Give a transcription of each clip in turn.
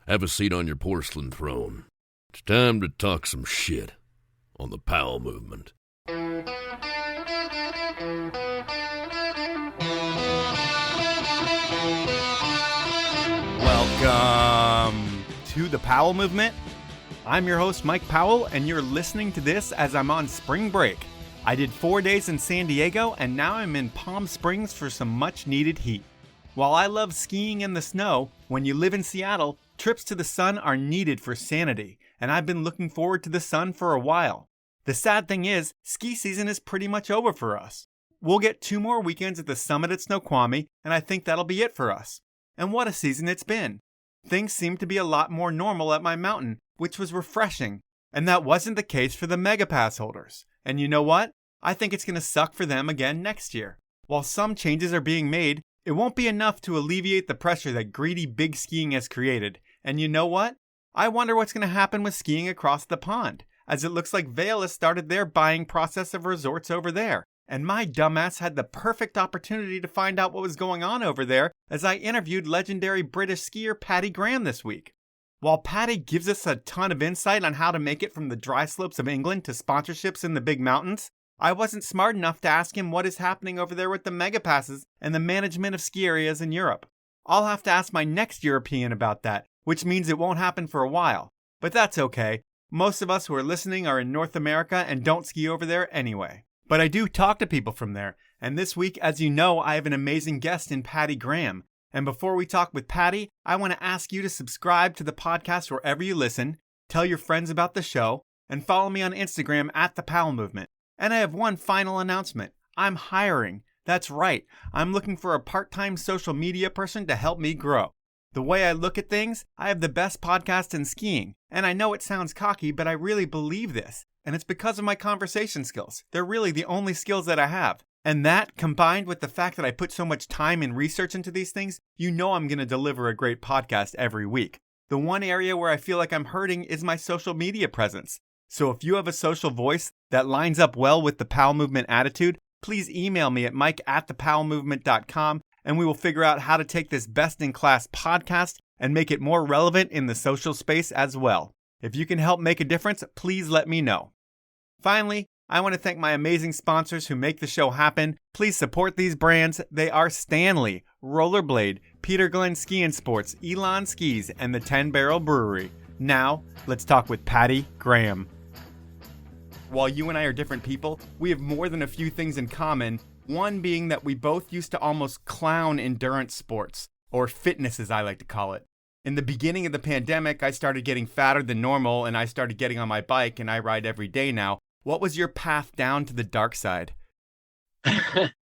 Have a seat on your porcelain throne. It's time to talk some shit on the Powell movement. Welcome to the Powell movement. I'm your host, Mike Powell, and you're listening to this as I'm on spring break. I did 4 days in San Diego, and now I'm in Palm Springs for some much-needed heat. While I love skiing in the snow, when you live in Seattle, trips to the sun are needed for sanity, and I've been looking forward to the sun for a while. The sad thing is, ski season is pretty much over for us. We'll get 2 more weekends at the summit at Snoqualmie, and I think that'll be it for us. And what a season it's been. Things seem to be a lot more normal at my mountain, which was refreshing, and that wasn't the case for the Mega Pass holders. And you know what? I think it's going to suck for them again next year. While some changes are being made, it won't be enough to alleviate the pressure that greedy big skiing has created. And you know what? I wonder what's going to happen with skiing across the pond, as it looks like Vail has started their buying process of resorts over there. And my dumbass had the perfect opportunity to find out what was going on over there as I interviewed legendary British skier Paddy Graham this week. While Paddy gives us a ton of insight on how to make it from the dry slopes of England to sponsorships in the big mountains, I wasn't smart enough to ask him what is happening over there with the mega passes and the management of ski areas in Europe. I'll have to ask my next European about that, which means it won't happen for a while. But that's okay. Most of us who are listening are in North America and don't ski over there anyway. But I do talk to people from there, and this week, as you know, I have an amazing guest in Paddy Graham. And before we talk with Paddy, I want to ask you to subscribe to the podcast wherever you listen, tell your friends about the show, and follow me on Instagram at The Powell Movement. And I have one final announcement. I'm hiring. That's right. I'm looking for a part-time social media person to help me grow. The way I look at things, I have the best podcast in skiing. And I know it sounds cocky, but I really believe this. And it's because of my conversation skills. They're really the only skills that I have. And that, combined with the fact that I put so much time and research into these things, you know I'm going to deliver a great podcast every week. The one area where I feel like I'm hurting is my social media presence. So if you have a social voice that lines up well with the Powell Movement attitude, please email me at mike@thepowellmovement.com and we will figure out how to take this best-in-class podcast and make it more relevant in the social space as well. If you can help make a difference, please let me know. Finally, I want to thank my amazing sponsors who make the show happen. Please support these brands. They are Stanley, Rollerblade, Peter Glenn Ski and Sports, Elon Skis, and the 10 Barrel Brewery. Now, let's talk with Paddy Graham. While you and I are different people, we have more than a few things in common, one being that we both used to almost clown endurance sports, or fitness as I like to call it. In the beginning of the pandemic, I started getting fatter than normal, and I started getting on my bike, and I ride every day now. What was your path down to the dark side?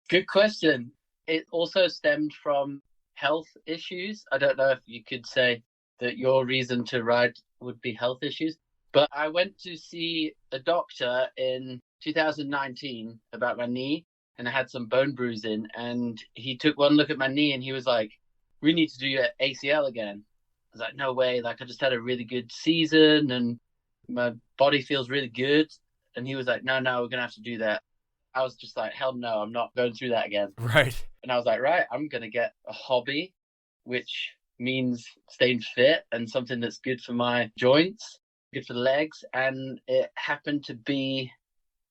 Good question. It also stemmed from health issues. I don't know if you could say that your reason to ride would be health issues, but I went to see a doctor in 2019 about my knee, and I had some bone bruising, and he took one look at my knee and he was like, "We need to do your ACL again." I was like, "No way, like I just had a really good season and my body feels really good." And he was like, no, we're going to have to do that. I was just like, hell no, I'm not going through that again. Right. And I was like, right, I'm going to get a hobby, which means staying fit and something that's good for my joints, good for the legs. And it happened to be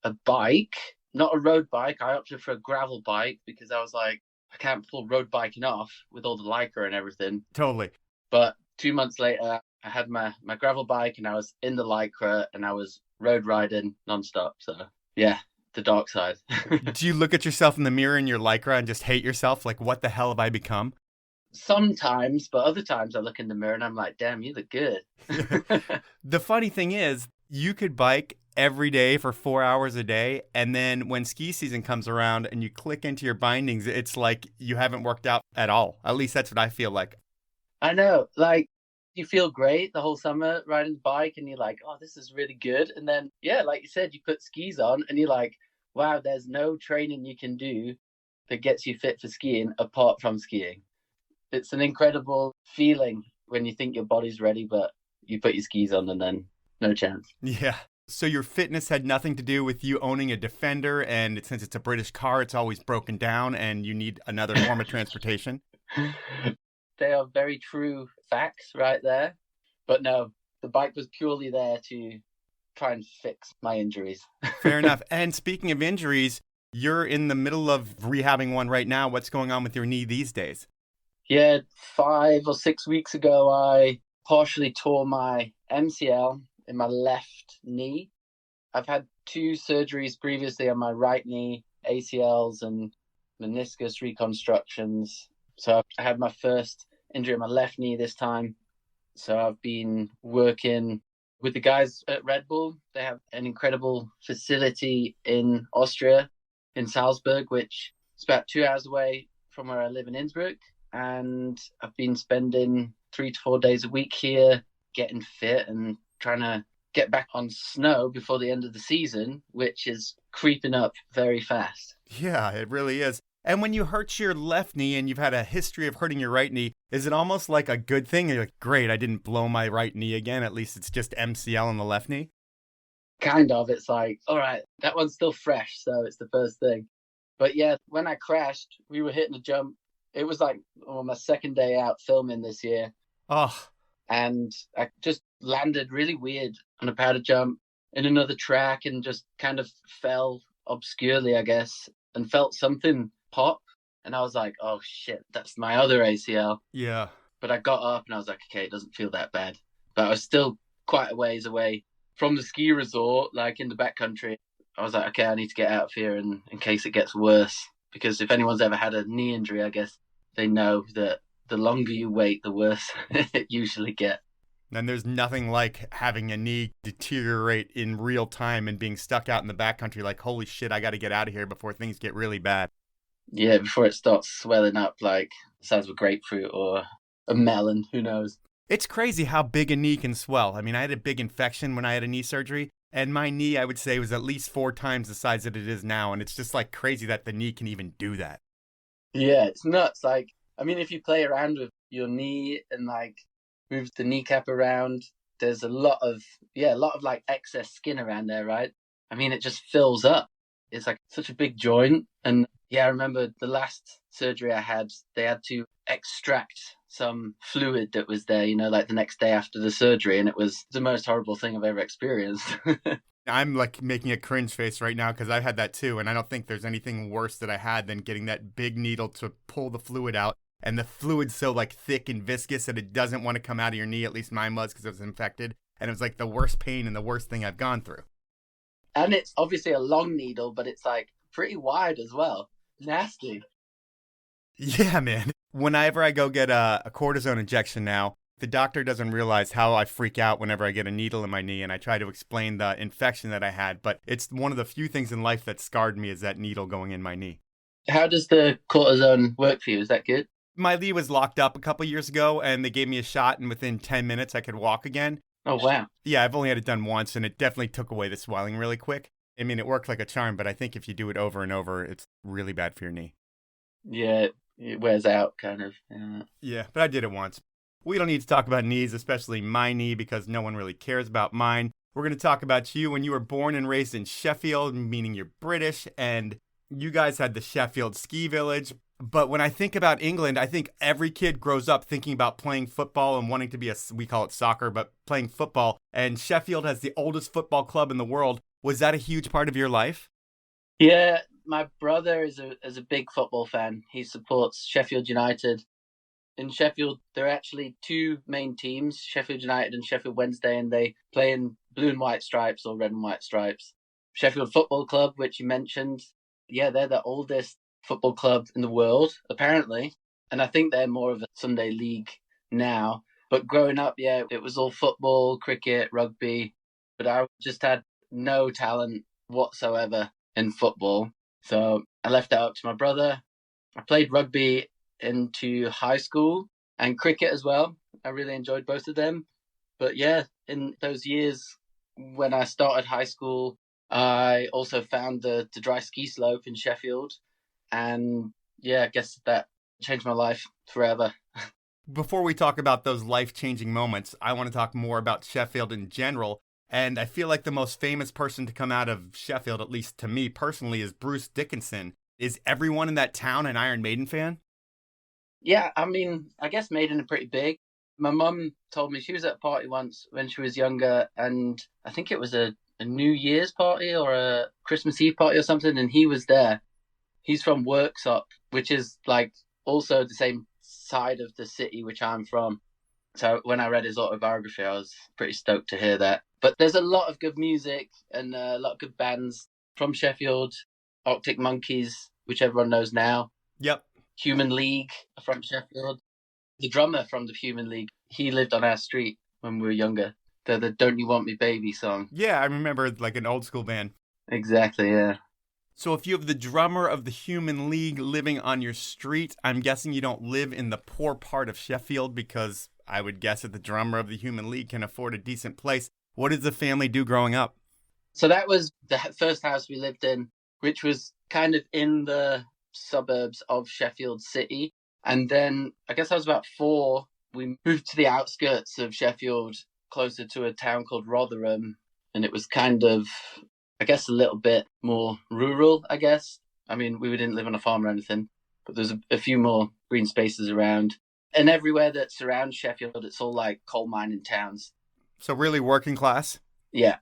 a bike, not a road bike. I opted for a gravel bike because I was like, I can't pull road biking off with all the Lycra and everything. Totally. But 2 months later, I had my gravel bike and I was in the Lycra and I was road riding nonstop. So yeah, the dark side. Do you look at yourself in the mirror in your Lycra and just hate yourself? Like, what the hell have I become? Sometimes, but other times I look in the mirror and I'm like, damn, you look good. The funny thing is, you could bike every day for 4 hours a day. And then when ski season comes around and you click into your bindings, it's like you haven't worked out at all. At least that's what I feel like. I know, like, you feel great the whole summer riding the bike and you're like, oh, this is really good. And then, yeah, like you said, you put skis on and you're like, wow, there's no training you can do that gets you fit for skiing apart from skiing. It's an incredible feeling when you think your body's ready, but you put your skis on and then no chance. Yeah. So your fitness had nothing to do with you owning a Defender, and since it's a British car, it's always broken down and you need another form of transportation? They are very true facts right there. But no, the bike was purely there to try and fix my injuries. Fair enough. And speaking of injuries, you're in the middle of rehabbing one right now. What's going on with your knee these days? Yeah, 5 or 6 weeks ago, I partially tore my MCL in my left knee. I've had 2 surgeries previously on my right knee, ACLs and meniscus reconstructions. So I had my first injury on my left knee this time. So I've been working with the guys at Red Bull. They have an incredible facility in Austria, in Salzburg, which is about 2 hours away from where I live in Innsbruck. And I've been spending 3 to 4 days a week here, getting fit and trying to get back on snow before the end of the season, which is creeping up very fast. Yeah, it really is. And when you hurt your left knee and you've had a history of hurting your right knee, is it almost like a good thing? You're like, great, I didn't blow my right knee again. At least it's just MCL on the left knee. Kind of. It's like, all right, that one's still fresh, so it's the first thing. But yeah, when I crashed, we were hitting a jump. It was like my second day out filming this year. Oh. And I just landed really weird on a powder jump in another track and just kind of fell obscurely, I guess, and felt something pop. And I was like, oh shit, that's my other ACL. Yeah. But I got up and I was like, okay, it doesn't feel that bad. But I was still quite a ways away from the ski resort, like in the backcountry. I was like, okay, I need to get out of here in case it gets worse. Because if anyone's ever had a knee injury, I guess they know that the longer you wait, the worse it usually gets. And there's nothing like having a knee deteriorate in real time and being stuck out in the backcountry like, holy shit, I got to get out of here before things get really bad. Yeah, before it starts swelling up like the size of a grapefruit or a melon, who knows. It's crazy how big a knee can swell. I mean, I had a big infection when I had a knee surgery, and my knee, I would say, was at least 4 times the size that it is now, and it's just like crazy that the knee can even do that. Yeah, it's nuts. Like, I mean, if you play around with your knee and like move the kneecap around, there's a lot of like excess skin around there, right? I mean, it just fills up. It's like such a big joint. And yeah, I remember the last surgery I had, they had to extract some fluid that was there, like the next day after the surgery. And it was the most horrible thing I've ever experienced. I'm like making a cringe face right now because I had that too. And I don't think there's anything worse that I had than getting that big needle to pull the fluid out. And the fluid's so like thick and viscous that it doesn't want to come out of your knee. At least mine was because it was infected. And it was like the worst pain and the worst thing I've gone through. And it's obviously a long needle, but it's like pretty wide as well. Nasty. Yeah, man. Whenever I go get a cortisone injection now, the doctor doesn't realize how I freak out whenever I get a needle in my knee, and I try to explain the infection that I had. But it's one of the few things in life that scarred me is that needle going in my knee. How does the cortisone work for you? Is that good? My knee was locked up a couple years ago, and they gave me a shot, and within 10 minutes, I could walk again. Oh, wow. Yeah, I've only had it done once, and it definitely took away the swelling really quick. I mean, it worked like a charm, but I think if you do it over and over, it's really bad for your knee. Yeah, it wears out, kind of. Yeah, but I did it once. We don't need to talk about knees, especially my knee, because no one really cares about mine. We're going to talk about you when you were born and raised in Sheffield, meaning you're British, and you guys had the Sheffield Ski Village. But when I think about England, I think every kid grows up thinking about playing football and wanting to be we call it soccer, but playing football. And Sheffield has the oldest football club in the world. Was that a huge part of your life? Yeah, my brother is a big football fan. He supports Sheffield United. In Sheffield, there are actually 2 main teams, Sheffield United and Sheffield Wednesday, and they play in blue and white stripes or red and white stripes. Sheffield Football Club, which you mentioned, yeah, they're the oldest football club in the world, apparently. And I think they're more of a Sunday league now. But growing up, yeah, it was all football, cricket, rugby. But I just had no talent whatsoever in football. So I left that up to my brother. I played rugby into high school and cricket as well. I really enjoyed both of them. But yeah, in those years when I started high school, I also found the dry ski slope in Sheffield. And yeah, I guess that changed my life forever. Before we talk about those life-changing moments, I want to talk more about Sheffield in general. And I feel like the most famous person to come out of Sheffield, at least to me personally, is Bruce Dickinson. Is everyone in that town an Iron Maiden fan? Yeah, I mean, I guess Maiden are pretty big. My mum told me she was at a party once when she was younger, and I think it was a New Year's party or a Christmas Eve party or something, and he was there. He's from Worksop, which is like also the same side of the city which I'm from. So when I read his autobiography, I was pretty stoked to hear that. But there's a lot of good music and a lot of good bands from Sheffield, Arctic Monkeys, which everyone knows now. Yep. Human League from Sheffield. The drummer from the Human League, he lived on our street when we were younger. The Don't You Want Me Baby song. Yeah, I remember like an old school band. Exactly, yeah. So if you have the drummer of the Human League living on your street, I'm guessing you don't live in the poor part of Sheffield, because I would guess that the drummer of the Human League can afford a decent place. What did the family do growing up? So that was the first house we lived in, which was kind of in the suburbs of Sheffield City. And then I guess I was about 4. We moved to the outskirts of Sheffield, closer to a town called Rotherham. And it was kind of, I guess, a little bit more rural, I guess. I mean, we didn't live on a farm or anything, but there's a few more green spaces around. And everywhere that surrounds Sheffield, it's all like coal mining towns. So really working class? Yeah.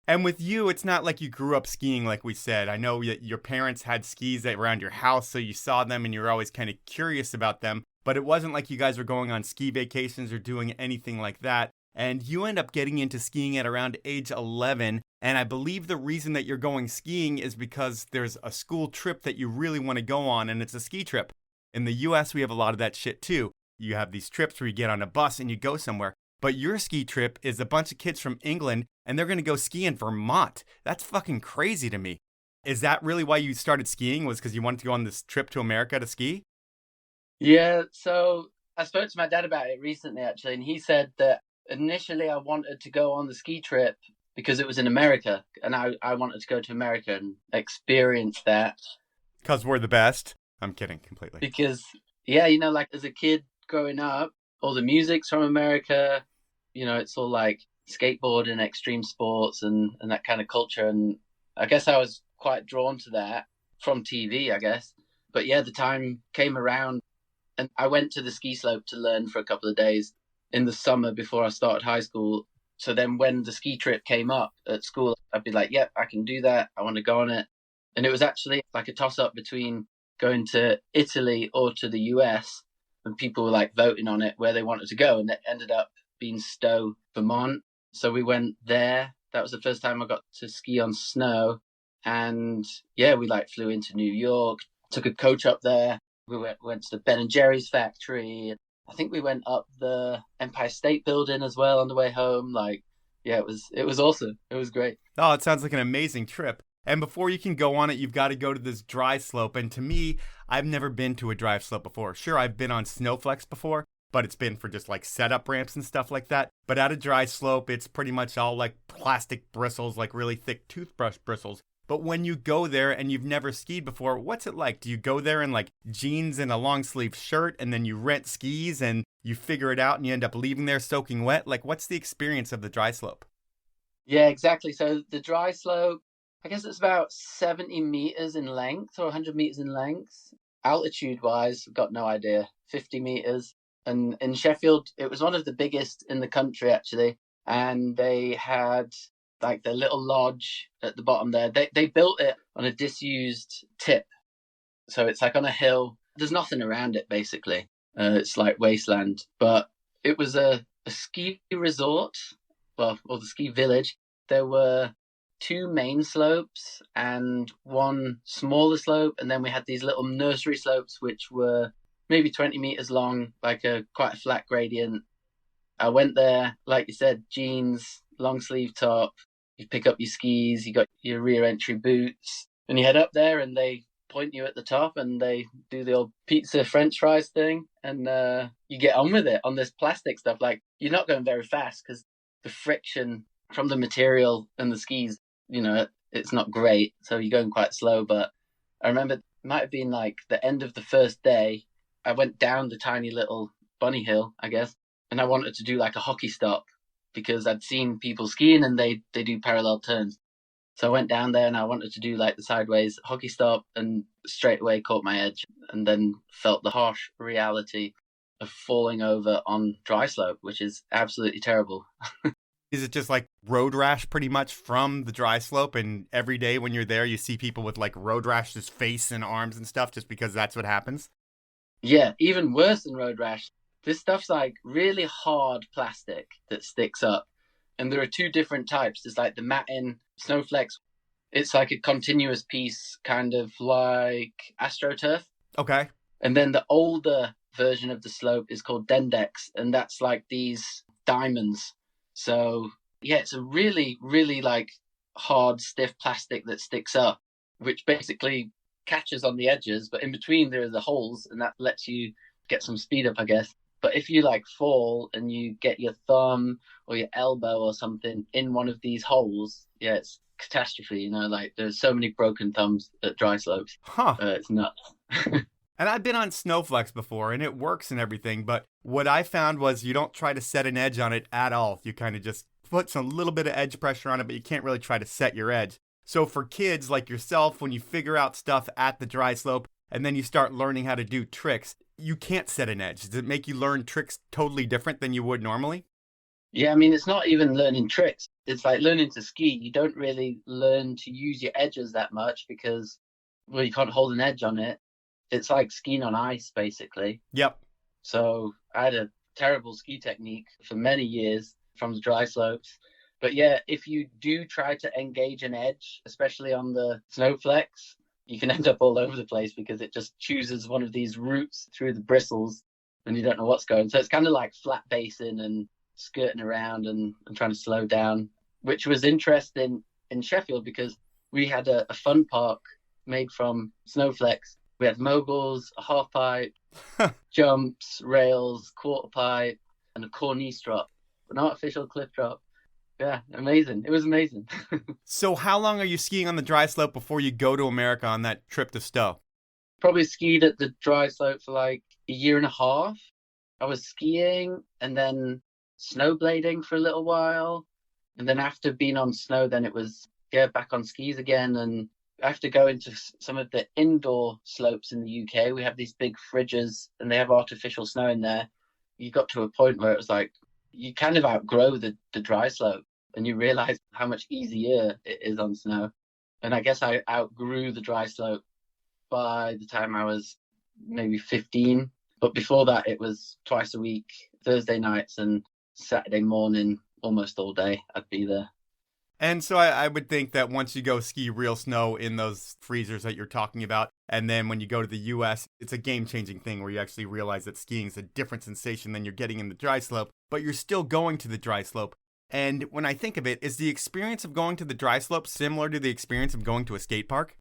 And with you, it's not like you grew up skiing like we said. I know that your parents had skis around your house, so you saw them and you were always kind of curious about them. But it wasn't like you guys were going on ski vacations or doing anything like that. And you end up getting into skiing at around age 11. And I believe the reason that you're going skiing is because there's a school trip that you really want to go on, and it's a ski trip. In the US, we have a lot of that shit too. You have these trips where you get on a bus and you go somewhere. But your ski trip is a bunch of kids from England, and they're going to go ski in Vermont. That's fucking crazy to me. Is that really why you started skiing, was because you wanted to go on this trip to America to ski? Yeah, so I spoke to my dad about it recently, actually, and he said that initially I wanted to go on the ski trip because it was in America, and I wanted to go to America and experience that. Because we're the best? I'm kidding completely. Because, yeah, like as a kid growing up, all the music's from America. It's all like skateboarding, extreme sports, and that kind of culture. And I guess I was quite drawn to that from TV, I guess. But yeah, the time came around and I went to the ski slope to learn for a couple of days in the summer before I started high school. So then when the ski trip came up at school, I'd be like, yep, I can do that. I want to go on it. And it was actually like a toss up between going to Italy or to the US. And people were like voting on it where they wanted to go. And it ended up being Stowe, Vermont. So we went there. That was the first time I got to ski on snow. And yeah, we like flew into New York, took a coach up there. We went to the Ben and Jerry's factory. I think we went up the Empire State Building as well on the way home. Like, yeah, it was awesome. It was great. Oh, it sounds like an amazing trip. And before you can go on it, you've got to go to this dry slope. And to me, I've never been to a dry slope before. Sure, I've been on snowflakes before, but it's been for just like setup ramps and stuff like that. But at a dry slope, it's pretty much all like plastic bristles, like really thick toothbrush bristles. But when you go there and you've never skied before, what's it like? Do you go there in like jeans and a long sleeve shirt, and then you rent skis and you figure it out and you end up leaving there soaking wet? Like, what's the experience of the dry slope? Yeah, exactly. So the dry slope, I guess it's about 70 meters in length or 100 meters in length. Altitude wise, I've got no idea, 50 meters. And in Sheffield, it was one of the biggest in the country, actually. And they had like their little lodge at the bottom there. They built it on a disused tip. So it's like on a hill. There's nothing around it, basically. It's like wasteland. But it was a ski resort, or the ski village. There were 2 main slopes and 1 smaller slope. And then we had these little nursery slopes, which were maybe 20 meters long, like quite a flat gradient. I went there, like you said, jeans, long sleeve top. You pick up your skis, you got your rear entry boots, and you head up there and they point you at the top and they do the old pizza French fries thing, and you get on with it on this plastic stuff. Like, you're not going very fast because the friction from the material and the skis, it's not great. So you're going quite slow. But I remember it might have been like the end of the first day. I went down the tiny little bunny hill, I guess, and I wanted to do like a hockey stop because I'd seen people skiing and they do parallel turns. So I went down there and I wanted to do like the sideways hockey stop, and straight away caught my edge and then felt the harsh reality of falling over on dry slope, which is absolutely terrible. Is it just like road rash pretty much from the dry slope? And every day when you're there, you see people with like road rash, just face and arms and stuff, just because that's what happens? Yeah, even worse than road rash. This stuff's like really hard plastic that sticks up. And there are two different types. There's like the matte-in snowflakes. It's like a continuous piece, kind of like AstroTurf. Okay. And then the older version of the slope is called Dendex, and that's like these diamonds. So yeah, it's a really, really like hard, stiff plastic that sticks up, which basically catches on the edges, but in between there are the holes, and that lets you get some speed up, I guess. But if you like fall and you get your thumb or your elbow or something in one of these holes, yeah, it's catastrophe. Like there's so many broken thumbs at dry slopes. Huh. It's nuts. And I've been on Snowflex before, and it works and everything, but what I found was you don't try to set an edge on it at all. You kind of just put some little bit of edge pressure on it, but you can't really try to set your edge. So for kids like yourself, when you figure out stuff at the dry slope, and then you start learning how to do tricks, you can't set an edge. Does it make you learn tricks totally different than you would normally? Yeah, I mean, it's not even learning tricks. It's like learning to ski. You don't really learn to use your edges that much because, well, you can't hold an edge on it. It's like skiing on ice, basically. Yep. So I had a terrible ski technique for many years from the dry slopes. But yeah, if you do try to engage an edge, especially on the snowflakes, you can end up all over the place because it just chooses one of these routes through the bristles and you don't know what's going. So it's kind of like flat basing and skirting around and trying to slow down, which was interesting in Sheffield because we had a fun park made from snowflakes. We had moguls, a half pipe, jumps, rails, quarter pipe, and a cornice drop, an artificial cliff drop. Yeah, amazing. It was amazing. So how long are you skiing on the dry slope before you go to America on that trip to Stowe? Probably skied at the dry slope for like a year and a half. I was skiing and then snowblading for a little while. And then after being on snow, then it was, back on skis again. And I have to go into some of the indoor slopes in the UK. We have these big fridges and they have artificial snow in there. You got to a point where it was like, you kind of outgrow the dry slope and you realize how much easier it is on snow. And I guess I outgrew the dry slope by the time I was maybe 15. But before that, it was twice a week, Thursday nights and Saturday morning, almost all day. I'd be there. And so I would think that once you go ski real snow in those freezers that you're talking about, and then when you go to the U.S., it's a game-changing thing where you actually realize that skiing is a different sensation than you're getting in the dry slope, but you're still going to the dry slope. And when I think of it, is the experience of going to the dry slope similar to the experience of going to a skate park?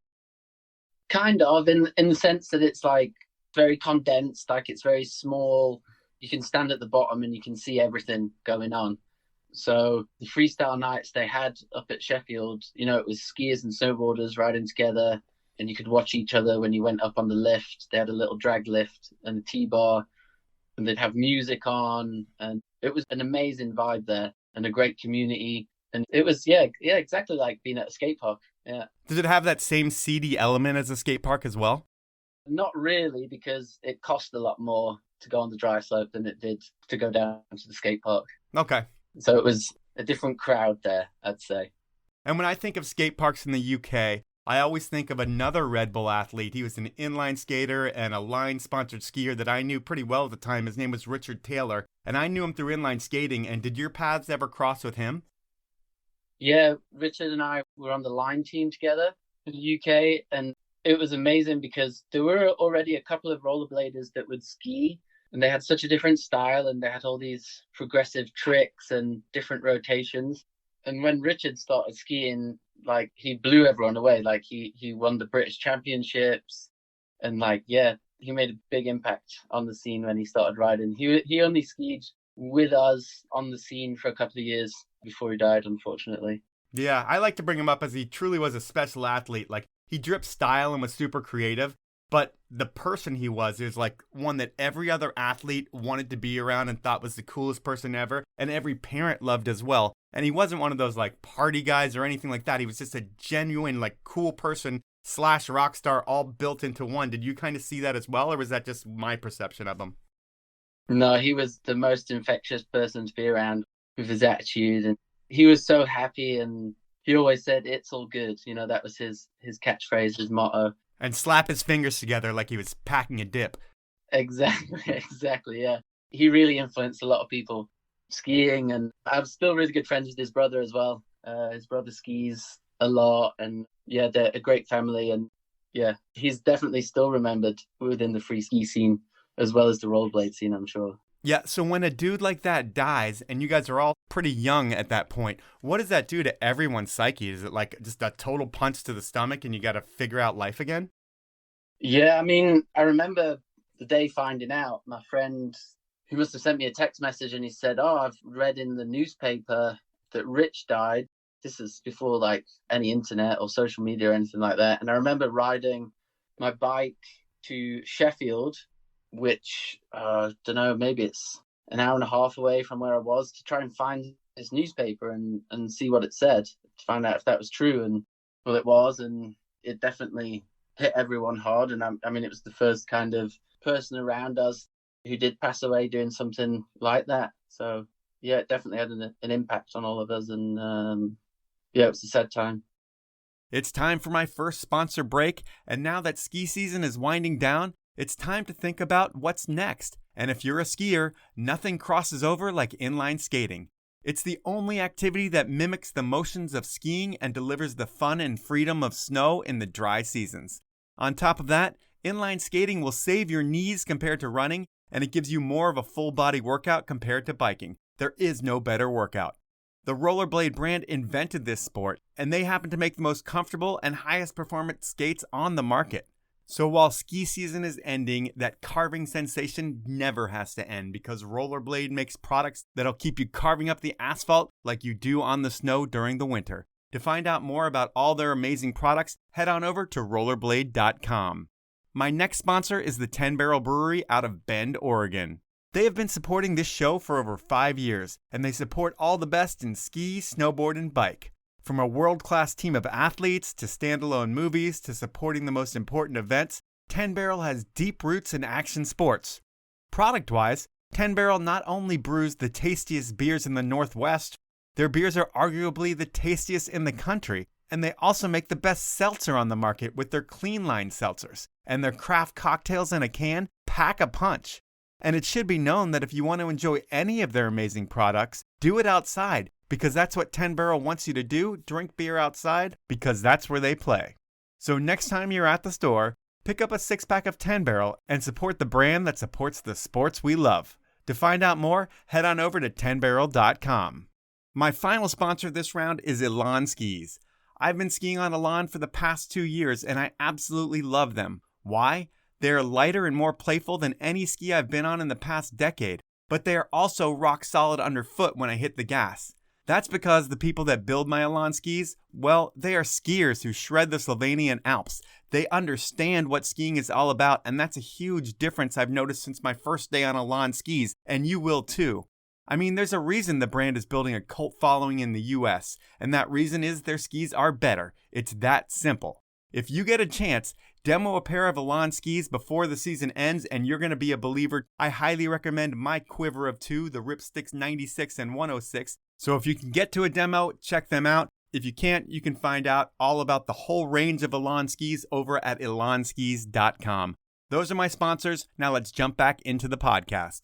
Kind of, in the sense that it's like very condensed, like it's very small. You can stand at the bottom and you can see everything going on. So the freestyle nights they had up at Sheffield, it was skiers and snowboarders riding together and you could watch each other when you went up on the lift. They had a little drag lift and a T-bar and they'd have music on and it was an amazing vibe there and a great community. And it was, exactly like being at a skate park. Yeah. Does it have that same seedy element as a skate park as well? Not really, because it cost a lot more to go on the dry slope than it did to go down to the skate park. Okay. So it was a different crowd there, I'd say. And when I think of skate parks in the UK, I always think of another Red Bull athlete. He was an inline skater and a line-sponsored skier that I knew pretty well at the time. His name was Richard Taylor, and I knew him through inline skating. And did your paths ever cross with him? Yeah, Richard and I were on the line team together in the UK, and it was amazing because there were already a couple of rollerbladers that would ski, and they had such a different style, and they had all these progressive tricks and different rotations. And when Richard started skiing, like, he blew everyone away. Like, he won the British Championships, and he made a big impact on the scene when he started riding. He only skied with us on the scene for a couple of years before he died, unfortunately. Yeah, I like to bring him up as he truly was a special athlete. Like, he dripped style and was super creative, but the person he was is like one that every other athlete wanted to be around and thought was the coolest person ever, and every parent loved as well. And he wasn't one of those like party guys or anything like that. He was just a genuine like cool person / rock star all built into one. Did you kind of see that as well, or was that just my perception of him? No, he was the most infectious person to be around with his attitude, and he was so happy, and he always said, "It's all good." You know, that was his catchphrase, his motto. And slap his fingers together like he was packing a dip. Exactly, exactly, yeah. He really influenced a lot of people skiing, and I'm still really good friends with his brother as well. His brother skis a lot, and yeah, they're a great family, and yeah, he's definitely still remembered within the free ski scene as well as the rollerblade scene, I'm sure. Yeah, so when a dude like that dies, and you guys are all pretty young at that point, what does that do to everyone's psyche? Is it like just a total punch to the stomach and you got to figure out life again? Yeah, I mean, I remember the day finding out, my friend, he must have sent me a text message and he said, "Oh, I've read in the newspaper that Rich died." This is before like any internet or social media or anything like that. And I remember riding my bike to Sheffield, which, don't know, maybe it's an hour and a half away from where I was, to try and find this newspaper and see what it said, to find out if that was true. And well, it was. And it definitely hit everyone hard. And I mean, it was the first kind of person around us who did pass away doing something like that. So yeah, it definitely had an impact on all of us. And yeah, it was a sad time. It's time for my first sponsor break, and now that ski season is winding down, it's time to think about what's next. And if you're a skier, nothing crosses over like inline skating. It's the only activity that mimics the motions of skiing and delivers the fun and freedom of snow in the dry seasons. On top of that, inline skating will save your knees compared to running, and it gives you more of a full body workout compared to biking. There is no better workout. The rollerblade brand invented this sport, and they happen to make the most comfortable and highest performance skates on the market. So while ski season is ending, that carving sensation never has to end, because Rollerblade makes products that'll keep you carving up the asphalt like you do on the snow during the winter. To find out more about all their amazing products, head on over to rollerblade.com. My next sponsor is the 10 Barrel Brewery out of Bend, Oregon. They have been supporting this show for over 5 years, and they support all the best in ski, snowboard, and bike. From a world-class team of athletes to standalone movies to supporting the most important events, 10 Barrel has deep roots in action sports. Product-wise, 10 Barrel not only brews the tastiest beers in the Northwest, their beers are arguably the tastiest in the country, and they also make the best seltzer on the market with their Clean Line seltzers, and their craft cocktails in a can pack a punch. And it should be known that if you want to enjoy any of their amazing products, do it outside, because that's what 10 Barrel wants you to do. Drink beer outside, because that's where they play. So next time you're at the store, pick up a 6-pack of 10 Barrel and support the brand that supports the sports we love. To find out more, head on over to 10barrel.com. My final sponsor this round is Elan Skis. I've been skiing on Elan for the past 2 years, and I absolutely love them. Why? They are lighter and more playful than any ski I've been on in the past decade, but they are also rock solid underfoot when I hit the gas. That's because the people that build my Elan skis, well, they are skiers who shred the Slovenian Alps. They understand what skiing is all about, and that's a huge difference I've noticed since my first day on Elan skis, and you will too. I mean, there's a reason the brand is building a cult following in the US, and that reason is their skis are better. It's that simple. If you get a chance, demo a pair of Elan skis before the season ends and you're going to be a believer. I highly recommend my quiver of two, the Ripsticks 96 and 106. So if you can get to a demo, check them out. If you can't, you can find out all about the whole range of Elan skis over at elanskis.com. Those are my sponsors. Now let's jump back into the podcast.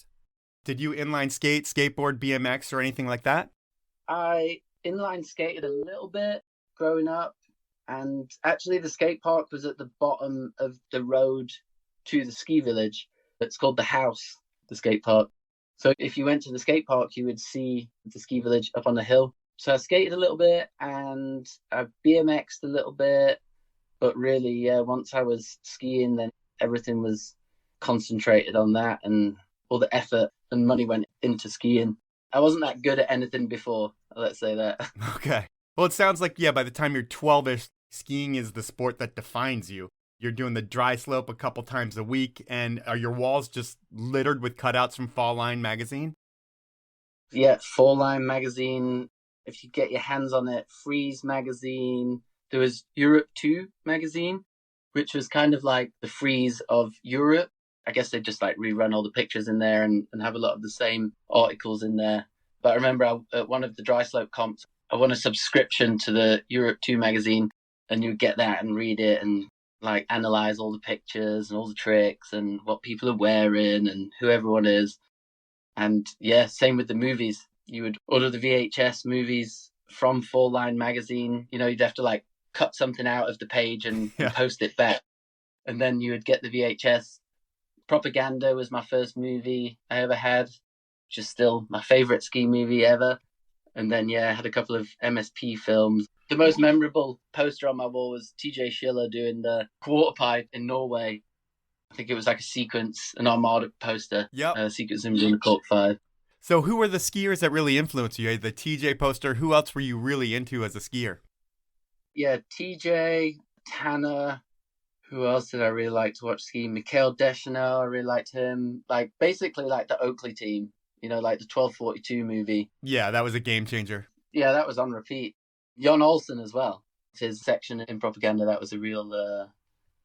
Did you inline skate, skateboard, BMX, or anything like that? I inline skated a little bit growing up. And actually, the skate park was at the bottom of the road to the ski village. It's called the House, the skate park. So if you went to the skate park, you would see the ski village up on the hill. So I skated a little bit and I BMX'd a little bit. But really, yeah, once I was skiing, then everything was concentrated on that, and all the effort and money went into skiing. I wasn't that good at anything before, let's say that. Okay. Well, it sounds like, yeah, by the time you're 12-ish, skiing is the sport that defines you. You're doing the dry slope a couple times a week, and are your walls just littered with cutouts from Fall Line magazine? Yeah, Fall Line magazine. If you get your hands on it, Freeze magazine. There was Europe 2 magazine, which was kind of like the Freeze of Europe. I guess they just like rerun all the pictures in there and have a lot of the same articles in there. But I remember at one of the dry slope comps, I won a subscription to the Europe 2 magazine, and you would get that and read it and like analyze all the pictures and all the tricks and what people are wearing and who everyone is. And yeah, same with the movies. You would order the VHS movies from Full Line magazine. You know, you'd have to like cut something out of the page and post it back. And then you would get the VHS. Propaganda was my first movie I ever had, which is still my favorite ski movie ever. And then, I had a couple of MSP films. The most memorable poster on my wall was TJ Schiller doing the quarter pipe in Norway. I think it was like a sequence, an Armada poster. Yep. Sequence him doing the Cork 5. So who were the skiers that really influenced you? The TJ poster. Who else were you really into as a skier? Yeah, TJ, Tanner. Who else did I really like to watch ski? Mikhail Deschanel, I really liked him. Like, basically like the Oakley team. You know, like the 1242 movie. Yeah, that was a game changer. Yeah, that was on repeat. Jon Olsen as well. His section in Propaganda, that was a real,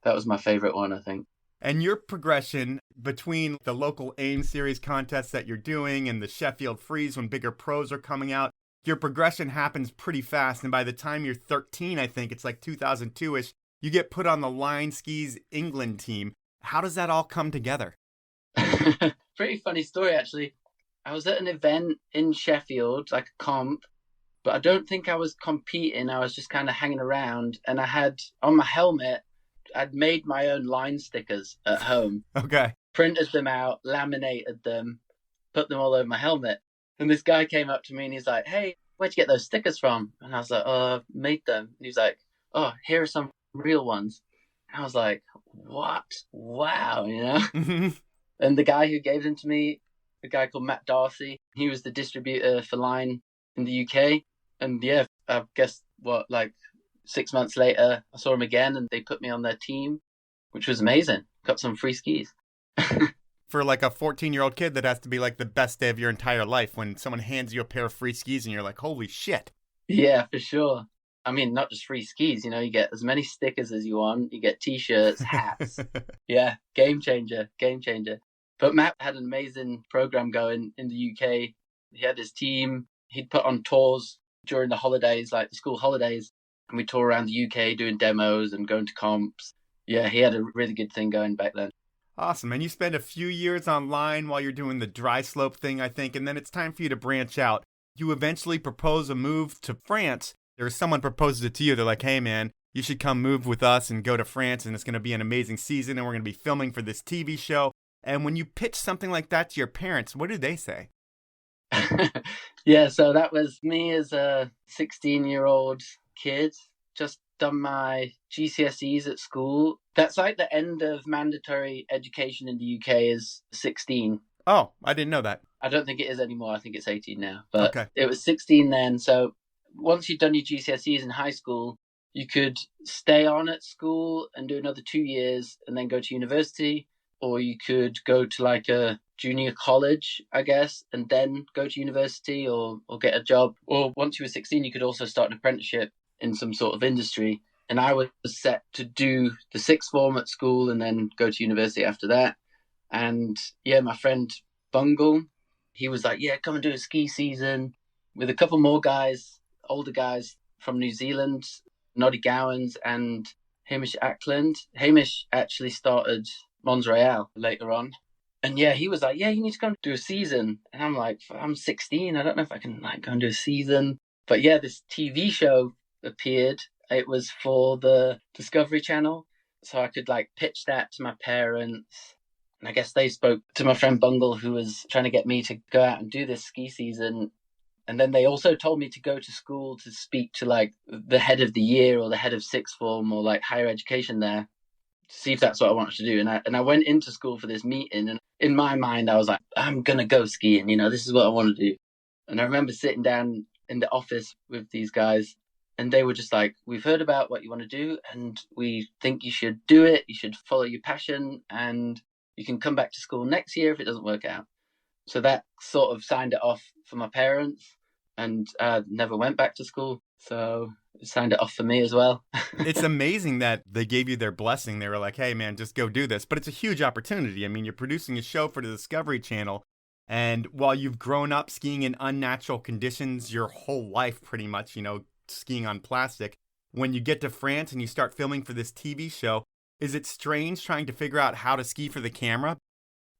that was my favorite one, I think. And your progression between the local AIM series contests that you're doing and the Sheffield Freeze when bigger pros are coming out, your progression happens pretty fast. And by the time you're 13, I think it's like 2002-ish, you get put on the Line Skis England team. How does that all come together? Pretty funny story, actually. I was at an event in Sheffield, like a comp, but I don't think I was competing. I was just kind of hanging around, and I had on my helmet, I'd made my own line stickers at home. Okay. Printed them out, laminated them, put them all over my helmet. And this guy came up to me and he's like, "Hey, where'd you get those stickers from?" And I was like, "Oh, I've made them." And he's like, "Oh, here are some real ones." And I was like, "What? Wow," you know? Mm-hmm. And the guy who gave them to me, a guy called Matt Darcy, he was the distributor for Line in the UK. And yeah, I guess like 6 months later, I saw him again and they put me on their team, which was amazing. Got some free skis. For like a 14-year-old kid, that has to be like the best day of your entire life when someone hands you a pair of free skis and you're like, holy shit. Yeah, for sure. I mean, not just free skis, you know, you get as many stickers as you want. You get t-shirts, hats. Yeah, game changer. But Matt had an amazing program going in the UK. He had his team. He'd put on tours during the holidays, like the school holidays. And we'd tour around the UK doing demos and going to comps. Yeah, he had a really good thing going back then. Awesome. And you spend a few years online while you're doing the dry slope thing, I think, and then it's time for you to branch out. You eventually propose a move to France. There's someone proposes it to you. They're like, "Hey, man, you should come move with us and go to France, and it's going to be an amazing season, and we're going to be filming for this TV show." And when you pitch something like that to your parents, what do they say? Yeah, so that was me as a 16-year-old kid, just done my GCSEs at school. That's like the end of mandatory education in the UK is 16. Oh, I didn't know that. I don't think it is anymore. I think it's 18 now. But okay. It was 16 then. So once you'd done your GCSEs in high school, you could stay on at school and do another 2 years and then go to university. Or you could go to like a junior college, I guess, and then go to university or get a job. Or once you were 16, you could also start an apprenticeship in some sort of industry. And I was set to do the sixth form at school and then go to university after that. And yeah, my friend Volkl, he was like, "Yeah, come and do a ski season," with a couple more guys, older guys from New Zealand, Noddy Gowans and Hamish Ackland. Hamish actually started Mons Royale later on. And yeah, he was like, "Yeah, you need to go and do a season." And I'm like, "I'm 16. I don't know if I can like go and do a season." But yeah, this TV show appeared. It was for the Discovery Channel. So I could like pitch that to my parents. And I guess they spoke to my friend Bungle, who was trying to get me to go out and do this ski season. And then they also told me to go to school to speak to like the head of the year or the head of sixth form or like higher education there, to see if that's what I wanted to do. And I went into school for this meeting. And in my mind, I was like, I'm going to go skiing. You know, this is what I want to do. And I remember sitting down in the office with these guys. And they were just like, "We've heard about what you want to do and we think you should do it. You should follow your passion and you can come back to school next year if it doesn't work out." So that sort of signed it off for my parents and I never went back to school. So it signed it off for me as well. It's amazing that they gave you their blessing. They were like, hey, man, just go do this. But it's a huge opportunity. I mean, you're producing a show for the Discovery Channel. And while you've grown up skiing in unnatural conditions your whole life, pretty much, skiing on plastic, when you get to France and you start filming for this TV show, is it strange trying to figure out how to ski for the camera?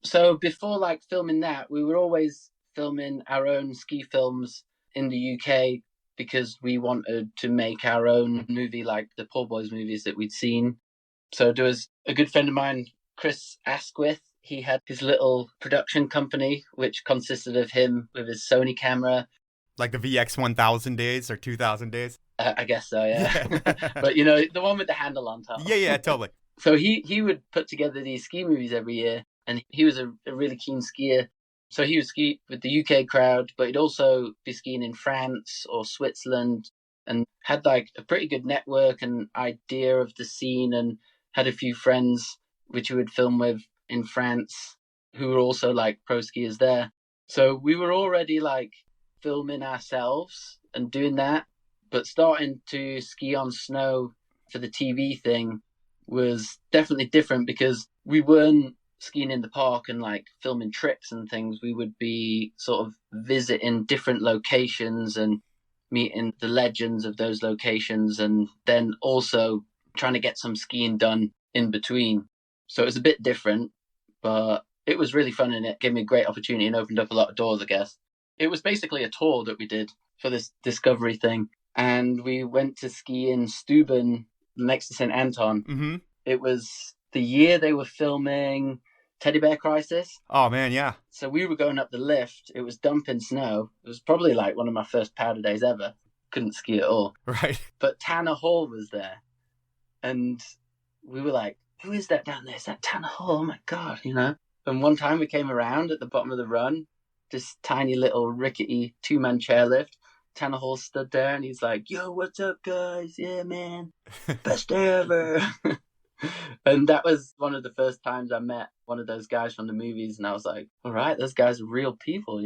So before like filming that, we were always filming our own ski films in the UK because we wanted to make our own movie like the Poor Boys movies that we'd seen. So there was a good friend of mine, Chris Asquith. He had his little production company, which consisted of him with his Sony camera. Like the VX1000 days or 2000 days? I guess so, yeah. But, the one with the handle on top. Yeah, totally. So he would put together these ski movies every year, and he was a really keen skier. So he would ski with the UK crowd, but he'd also be skiing in France or Switzerland, and had like a pretty good network and idea of the scene, and had a few friends which he would film with in France who were also like pro skiers there. So we were already like filming ourselves and doing that, but starting to ski on snow for the TV thing was definitely different because we weren't skiing in the park and like filming tricks and things. We would be sort of visiting different locations and meeting the legends of those locations, and then also trying to get some skiing done in between. So it was a bit different, but it was really fun, and it gave me a great opportunity and opened up a lot of doors, I guess. It was basically a tour that we did for this Discovery thing, and we went to ski in Steuben next to St. Anton. Mm-hmm. It was the year they were filming Teddy Bear Crisis. Oh, man, yeah. So we were going up the lift. It was dumping snow. It was probably like one of my first powder days ever. Couldn't ski at all. Right. But Tanner Hall was there. And we were like, who is that down there? Is that Tanner Hall? Oh, my God, And one time we came around at the bottom of the run, this tiny little rickety two-man chairlift. Tanner Hall stood there and he's like, yo, what's up, guys? Yeah, man. Best day ever. And that was one of the first times I met one of those guys from the movies. And I was like, all right, those guys are real people,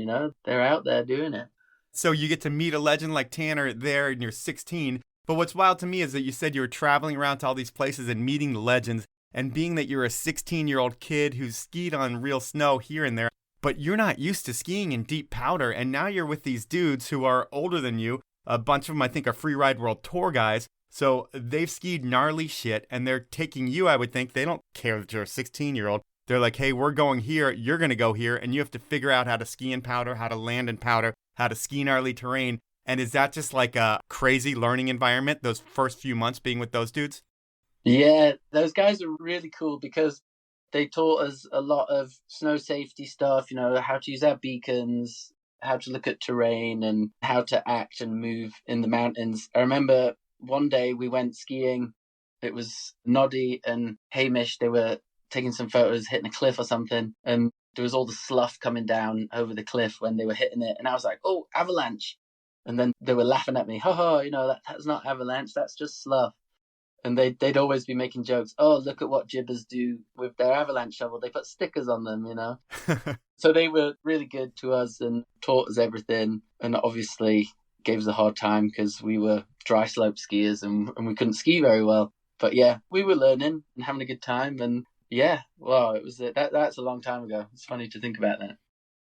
They're out there doing it. So you get to meet a legend like Tanner there and you're 16. But what's wild to me is that you said you were traveling around to all these places and meeting the legends. And being that you're a 16-year-old kid who's skied on real snow here and there, but you're not used to skiing in deep powder. And now you're with these dudes who are older than you. A bunch of them, I think, are Free Ride World Tour guys. So they've skied gnarly shit, and they're taking you, I would think. They don't care that you're a 16-year-old. They're like, hey, we're going here, you're going to go here, and you have to figure out how to ski in powder, how to land in powder, how to ski gnarly terrain. And is that just like a crazy learning environment, those first few months being with those dudes? Yeah, those guys are really cool because they taught us a lot of snow safety stuff, how to use our beacons, how to look at terrain, and how to act and move in the mountains. I remember one day we went skiing. It was Noddy and Hamish. They were taking some photos, hitting a cliff or something. And there was all the slough coming down over the cliff when they were hitting it. And I was like, oh, avalanche. And then they were laughing at me. That's not avalanche. That's just slough. And they'd always be making jokes. Oh, look at what jibbers do with their avalanche shovel. They put stickers on them, So they were really good to us and taught us everything. And obviously gave us a hard time because we were dry slope skiers and we couldn't ski very well. But yeah, we were learning and having a good time. And yeah, wow, that's a long time ago. It's funny to think about that.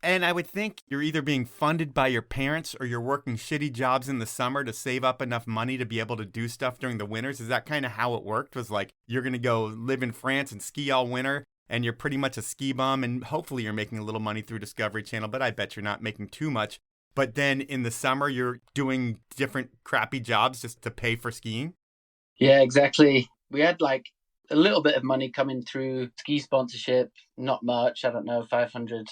And I would think you're either being funded by your parents or you're working shitty jobs in the summer to save up enough money to be able to do stuff during the winters. Is that kind of how it worked? Was like, you're going to go live in France and ski all winter and you're pretty much a ski bum and hopefully you're making a little money through Discovery Channel, but I bet you're not making too much. But then in the summer, you're doing different crappy jobs just to pay for skiing? Yeah, exactly. We had like a little bit of money coming through ski sponsorship, not much. I don't know, £500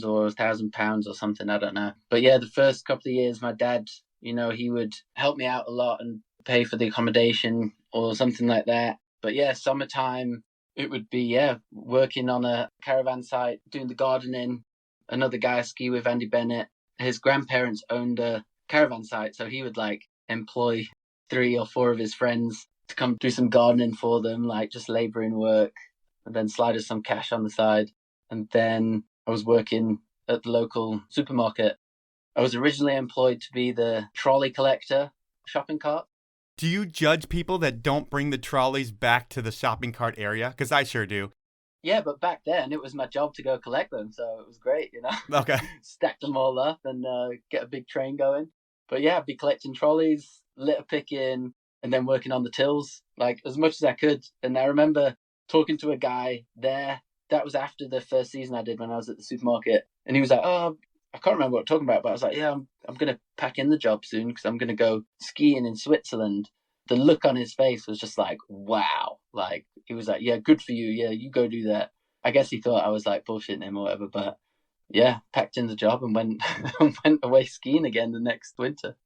or £1,000 or something. I don't know. But yeah, the first couple of years, my dad, he would help me out a lot and pay for the accommodation or something like that. But yeah, summertime, it would be, working on a caravan site, doing the gardening. Another guy I ski with, Andy Bennett, his grandparents owned a caravan site. So he would like employ 3 or 4 of his friends to come do some gardening for them, like just labouring work, and then slide us some cash on the side. And then I was working at the local supermarket. I was originally employed to be the trolley collector shopping cart. Do you judge people that don't bring the trolleys back to the shopping cart area? Because I sure do. Yeah, but back then it was my job to go collect them, so it was great, Okay. Stack them all up and get a big train going. But yeah, I'd be collecting trolleys, litter picking, and then working on the tills, like as much as I could. And I remember talking to a guy there. That was after the first season I did when I was at the supermarket, and he was like, "Oh, I can't remember what I'm talking about," but I was like, "Yeah, I'm gonna pack in the job soon because I'm gonna go skiing in Switzerland." The look on his face was just like, wow. Like, he was like, yeah, good for you. Yeah, you go do that. I guess he thought I was like bullshitting him or whatever, but yeah, packed in the job and went went away skiing again the next winter.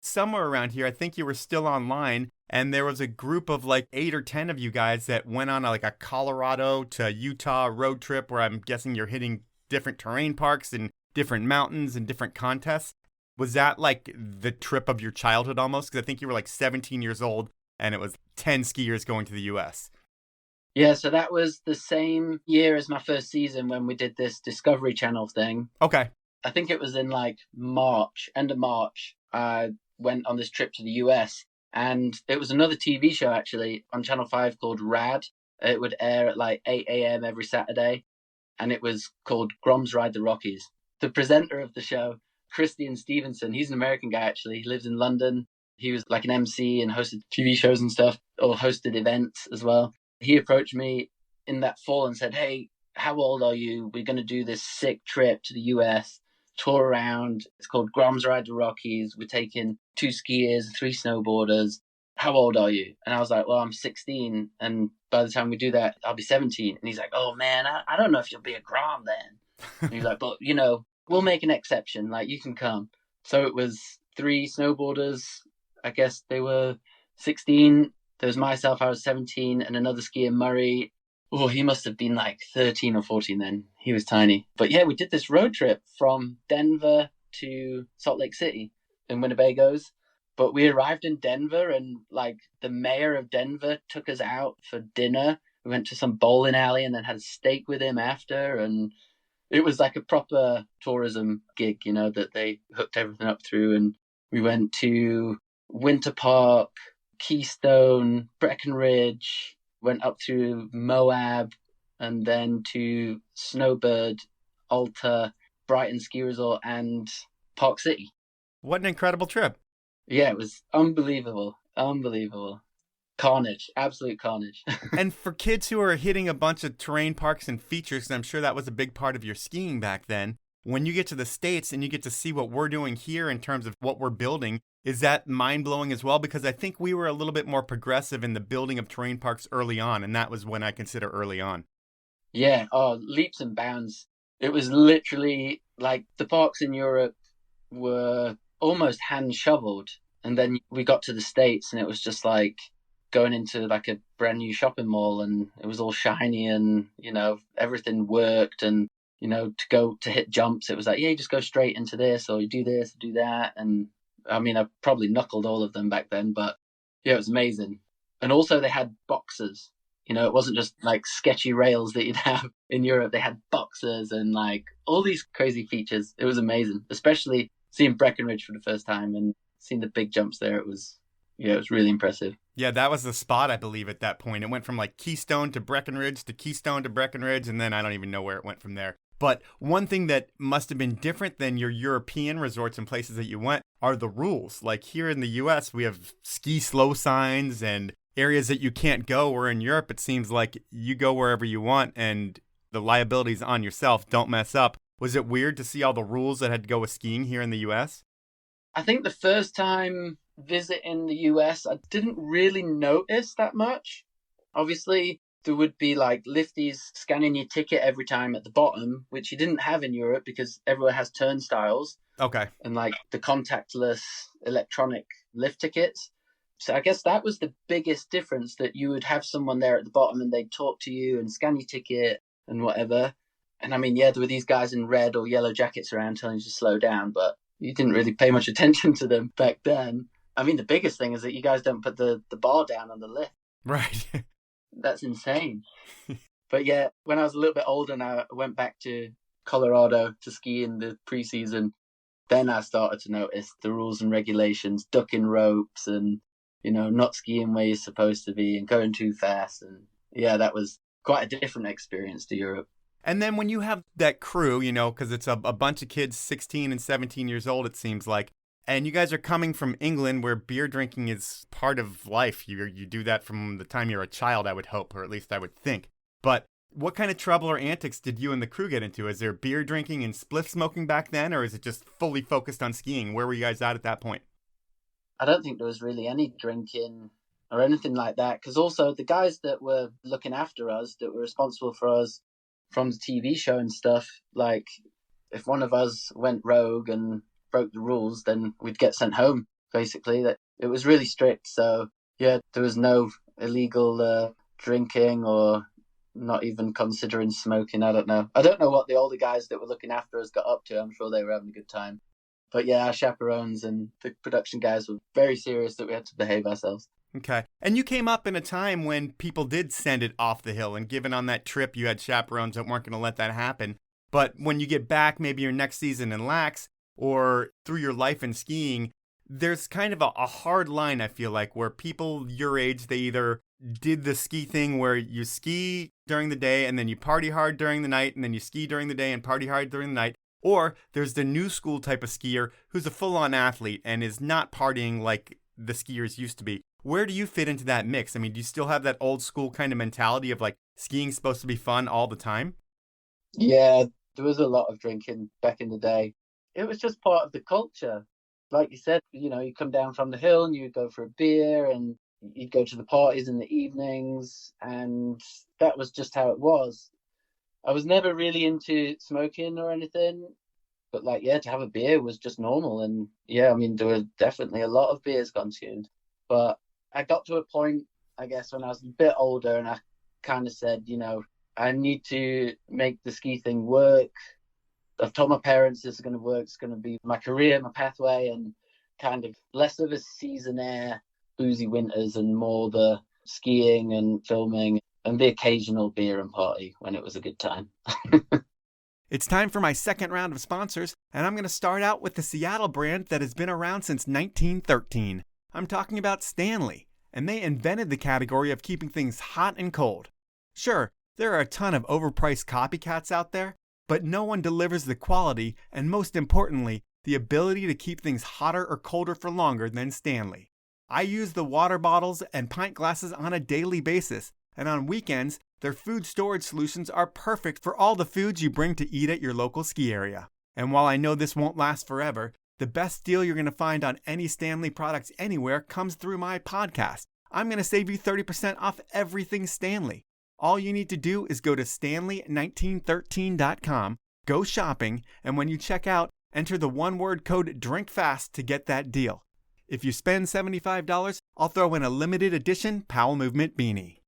Somewhere around here, I think you were still online, and there was a group of like 8 or 10 of you guys that went on like a Colorado to Utah road trip where I'm guessing you're hitting different terrain parks and different mountains and different contests. Was that like the trip of your childhood almost? Because I think you were like 17 years old and it was 10 skiers going to the US. Yeah, so that was the same year as my first season when we did this Discovery Channel thing. Okay. I think it was in like March, end of March. I went on this trip to the US, and it was another TV show actually on Channel 5 called Rad. It would air at like 8 a.m. every Saturday, and it was called Grom's Ride the Rockies. The presenter of the show, Christian Stevenson, he's an American guy actually. He lives in London. He was like an MC and hosted TV shows and stuff, or hosted events as well. He approached me in that fall and said, "Hey, how old are you? We're going to do this sick trip to the US, tour around. It's called Grom's Ride the Rockies. We're taking 2 skiers, 3 snowboarders. How old are you?" And I was like, "Well, I'm 16. And by the time we do that, I'll be 17. And he's like, "Oh man, I don't know if you'll be a Grom then." And he's like, "But we'll make an exception. Like, you can come." So it was 3 snowboarders. I guess they were 16. There was myself, I was 17, and another skier, Murray. Oh, he must have been like 13 or 14 then. He was tiny. But yeah, we did this road trip from Denver to Salt Lake City in Winnebago's. But we arrived in Denver, and like the mayor of Denver took us out for dinner. We went to some bowling alley and then had a steak with him after. And it was like a proper tourism gig, that they hooked everything up through. And we went to Winter Park, Keystone, Breckenridge, went up through Moab, and then to Snowbird, Alta, Brighton Ski Resort, and Park City. What an incredible trip. Yeah, it was unbelievable. Unbelievable. Carnage. Absolute carnage. And for kids who are hitting a bunch of terrain parks and features, and I'm sure that was a big part of your skiing back then, when you get to the States and you get to see what we're doing here in terms of what we're building, is that mind-blowing as well? Because I think we were a little bit more progressive in the building of terrain parks early on, and that was when I consider early on. Yeah, leaps and bounds. It was literally like the parks in Europe were almost hand-shoveled, and then we got to the States and it was just like going into like a brand new shopping mall, and it was all shiny and, everything worked. And, to hit jumps, it was like, yeah, you just go straight into this, or you do this, do that. And I mean, I probably knuckled all of them back then, but yeah, it was amazing. And also they had boxes. It wasn't just like sketchy rails that you'd have in Europe. They had boxes and like all these crazy features. It was amazing, especially seeing Breckenridge for the first time and seeing the big jumps there. It was really impressive. Yeah, that was the spot, I believe, at that point. It went from like Keystone to Breckenridge to Keystone to Breckenridge, and then I don't even know where it went from there. But one thing that must have been different than your European resorts and places that you went are the rules. Like here in the US, we have ski slow signs and areas that you can't go, where in Europe, it seems like you go wherever you want and the liability's on yourself. Don't mess up. Was it weird to see all the rules that had to go with skiing here in the US? I think the first time visiting the US, I didn't really notice that much. Obviously, there would be like lifties scanning your ticket every time at the bottom, which you didn't have in Europe because everywhere has turnstiles. Okay. And like the contactless electronic lift tickets. So I guess that was the biggest difference, that you would have someone there at the bottom and they'd talk to you and scan your ticket and whatever. And I mean, yeah, there were these guys in red or yellow jackets around telling you to slow down, but you didn't really pay much attention to them back then. I mean, the biggest thing is that you guys don't put the bar down on the lift. Right. That's insane. But yeah, when I was a little bit older and I went back to Colorado to ski in the preseason, then I started to notice the rules and regulations, ducking ropes and, not skiing where you're supposed to be and going too fast. And yeah, that was quite a different experience to Europe. And then when you have that crew, because it's a bunch of kids 16 and 17 years old, it seems like, and you guys are coming from England where beer drinking is part of life. You do that from the time you're a child, I would hope, or at least I would think. But what kind of trouble or antics did you and the crew get into? Is there beer drinking and spliff smoking back then, or is it just fully focused on skiing? Where were you guys at that point? I don't think there was really any drinking or anything like that, because also the guys that were looking after us, that were responsible for us from the TV show and stuff, like if one of us went rogue and broke the rules, then we'd get sent home, basically. That it was really strict. So yeah, there was no illegal drinking or not even considering smoking. I don't know what the older guys that were looking after us got up to. I'm sure they were having a good time. But yeah, our chaperones and the production guys were very serious that we had to behave ourselves. Okay. And you came up in a time when people did send it off the hill, and given on that trip you had chaperones that weren't going to let that happen. But when you get back, maybe your next season in Lax or through your life in skiing, there's kind of a hard line, I feel like, where people your age, they either did the ski thing where you ski during the day and then you party hard during the night, and then you ski during the day and party hard during the night. Or there's the new school type of skier who's a full-on athlete and is not partying like the skiers used to be. Where do you fit into that mix? I mean, do you still have that old school kind of mentality of like skiing's supposed to be fun all the time? Yeah, there was a lot of drinking back in the day. It was just part of the culture. Like you said, you come down from the hill and you'd go for a beer and you'd go to the parties in the evenings, and that was just how it was. I was never really into smoking or anything, but to have a beer was just normal. And yeah, I mean, there were definitely a lot of beers consumed. But I got to a point, I guess, when I was a bit older, and I kind of said, I need to make the ski thing work. I've told my parents this is going to work. It's going to be my career, my pathway, and kind of less of a seasonaire, boozy winters, and more the skiing and filming and the occasional beer and party when it was a good time. It's time for my second round of sponsors, and I'm going to start out with the Seattle brand that has been around since 1913. I'm talking about Stanley, and they invented the category of keeping things hot and cold. Sure, there are a ton of overpriced copycats out there, but no one delivers the quality and, most importantly, the ability to keep things hotter or colder for longer than Stanley. I use the water bottles and pint glasses on a daily basis, and on weekends, their food storage solutions are perfect for all the foods you bring to eat at your local ski area. And while I know this won't last forever, the best deal you're going to find on any Stanley products anywhere comes through my podcast. I'm going to save you 30% off everything Stanley. All you need to do is go to stanley1913.com, go shopping, and when you check out, enter the one-word code DRINKFAST to get that deal. If you spend $75, I'll throw in a limited edition Powell Movement beanie.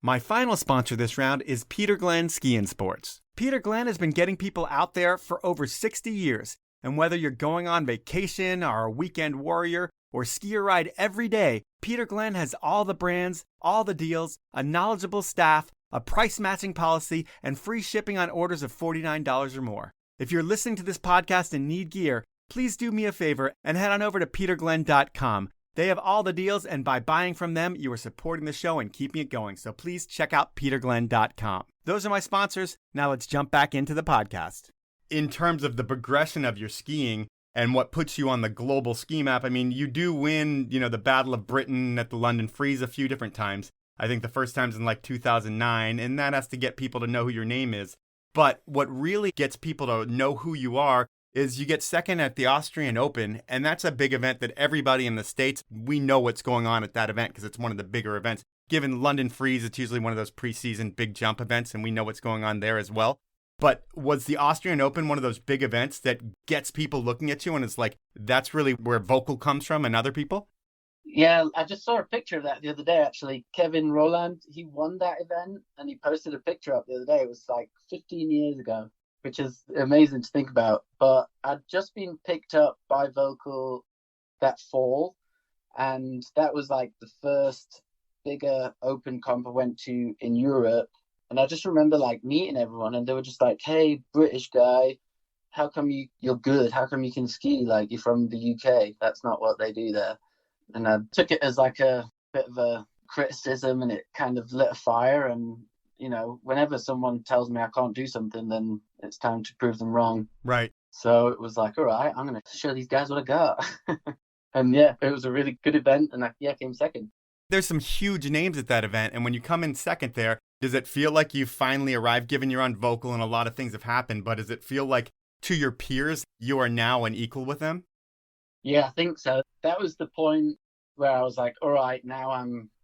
My final sponsor this round is Peter Glenn Ski and Sports. Peter Glenn has been getting people out there for over 60 years. And whether you're going on vacation or a weekend warrior or ski or ride every day, Peter Glenn has all the brands, all the deals, a knowledgeable staff, a price-matching policy, and free shipping on orders of $49 or more. If you're listening to this podcast and need gear, please do me a favor and head on over to peterglenn.com. They have all the deals, and by buying from them, you are supporting the show and keeping it going. So please check out peterglenn.com. Those are my sponsors. Now let's jump back into the podcast. In terms of the progression of your skiing and what puts you on the global ski map, I mean, you do win, the Battle of Britain at the London Freeze a few different times. I think the first time's in 2009, and that has to get people to know who your name is. But what really gets people to know who you are is you get second at the Austrian Open, and that's a big event that everybody in the States, we know what's going on at that event because it's one of the bigger events. Given London Freeze, it's usually one of those preseason big jump events, and we know what's going on there as well. But was the Austrian Open one of those big events that gets people looking at you and it's like, that's really where Volkl comes from and other people? Yeah, I just saw a picture of that the other day, actually. Kevin Rowland, he won that event and he posted a picture up the other day. It was 15 years ago, which is amazing to think about. But I'd just been picked up by Volkl that fall, and that was the first bigger open comp I went to in Europe. And I just remember meeting everyone, and they were just like, "Hey, British guy, how come you're good? How come you can ski? Like, you're from the UK. That's not what they do there. And I took it as like a bit of a criticism, and it kind of lit a fire. And, whenever someone tells me I can't do something, then it's time to prove them wrong. Right. So it was like, all right, I'm going to show these guys what I got. And yeah, it was a really good event, and I came second. There's some huge names at that event, and when you come in second there, does it feel like you've finally arrived, given you're on Volkl and a lot of things have happened, but does it feel like to your peers, you are now an equal with them? Yeah, I think so. That was the point where I was like, all right, now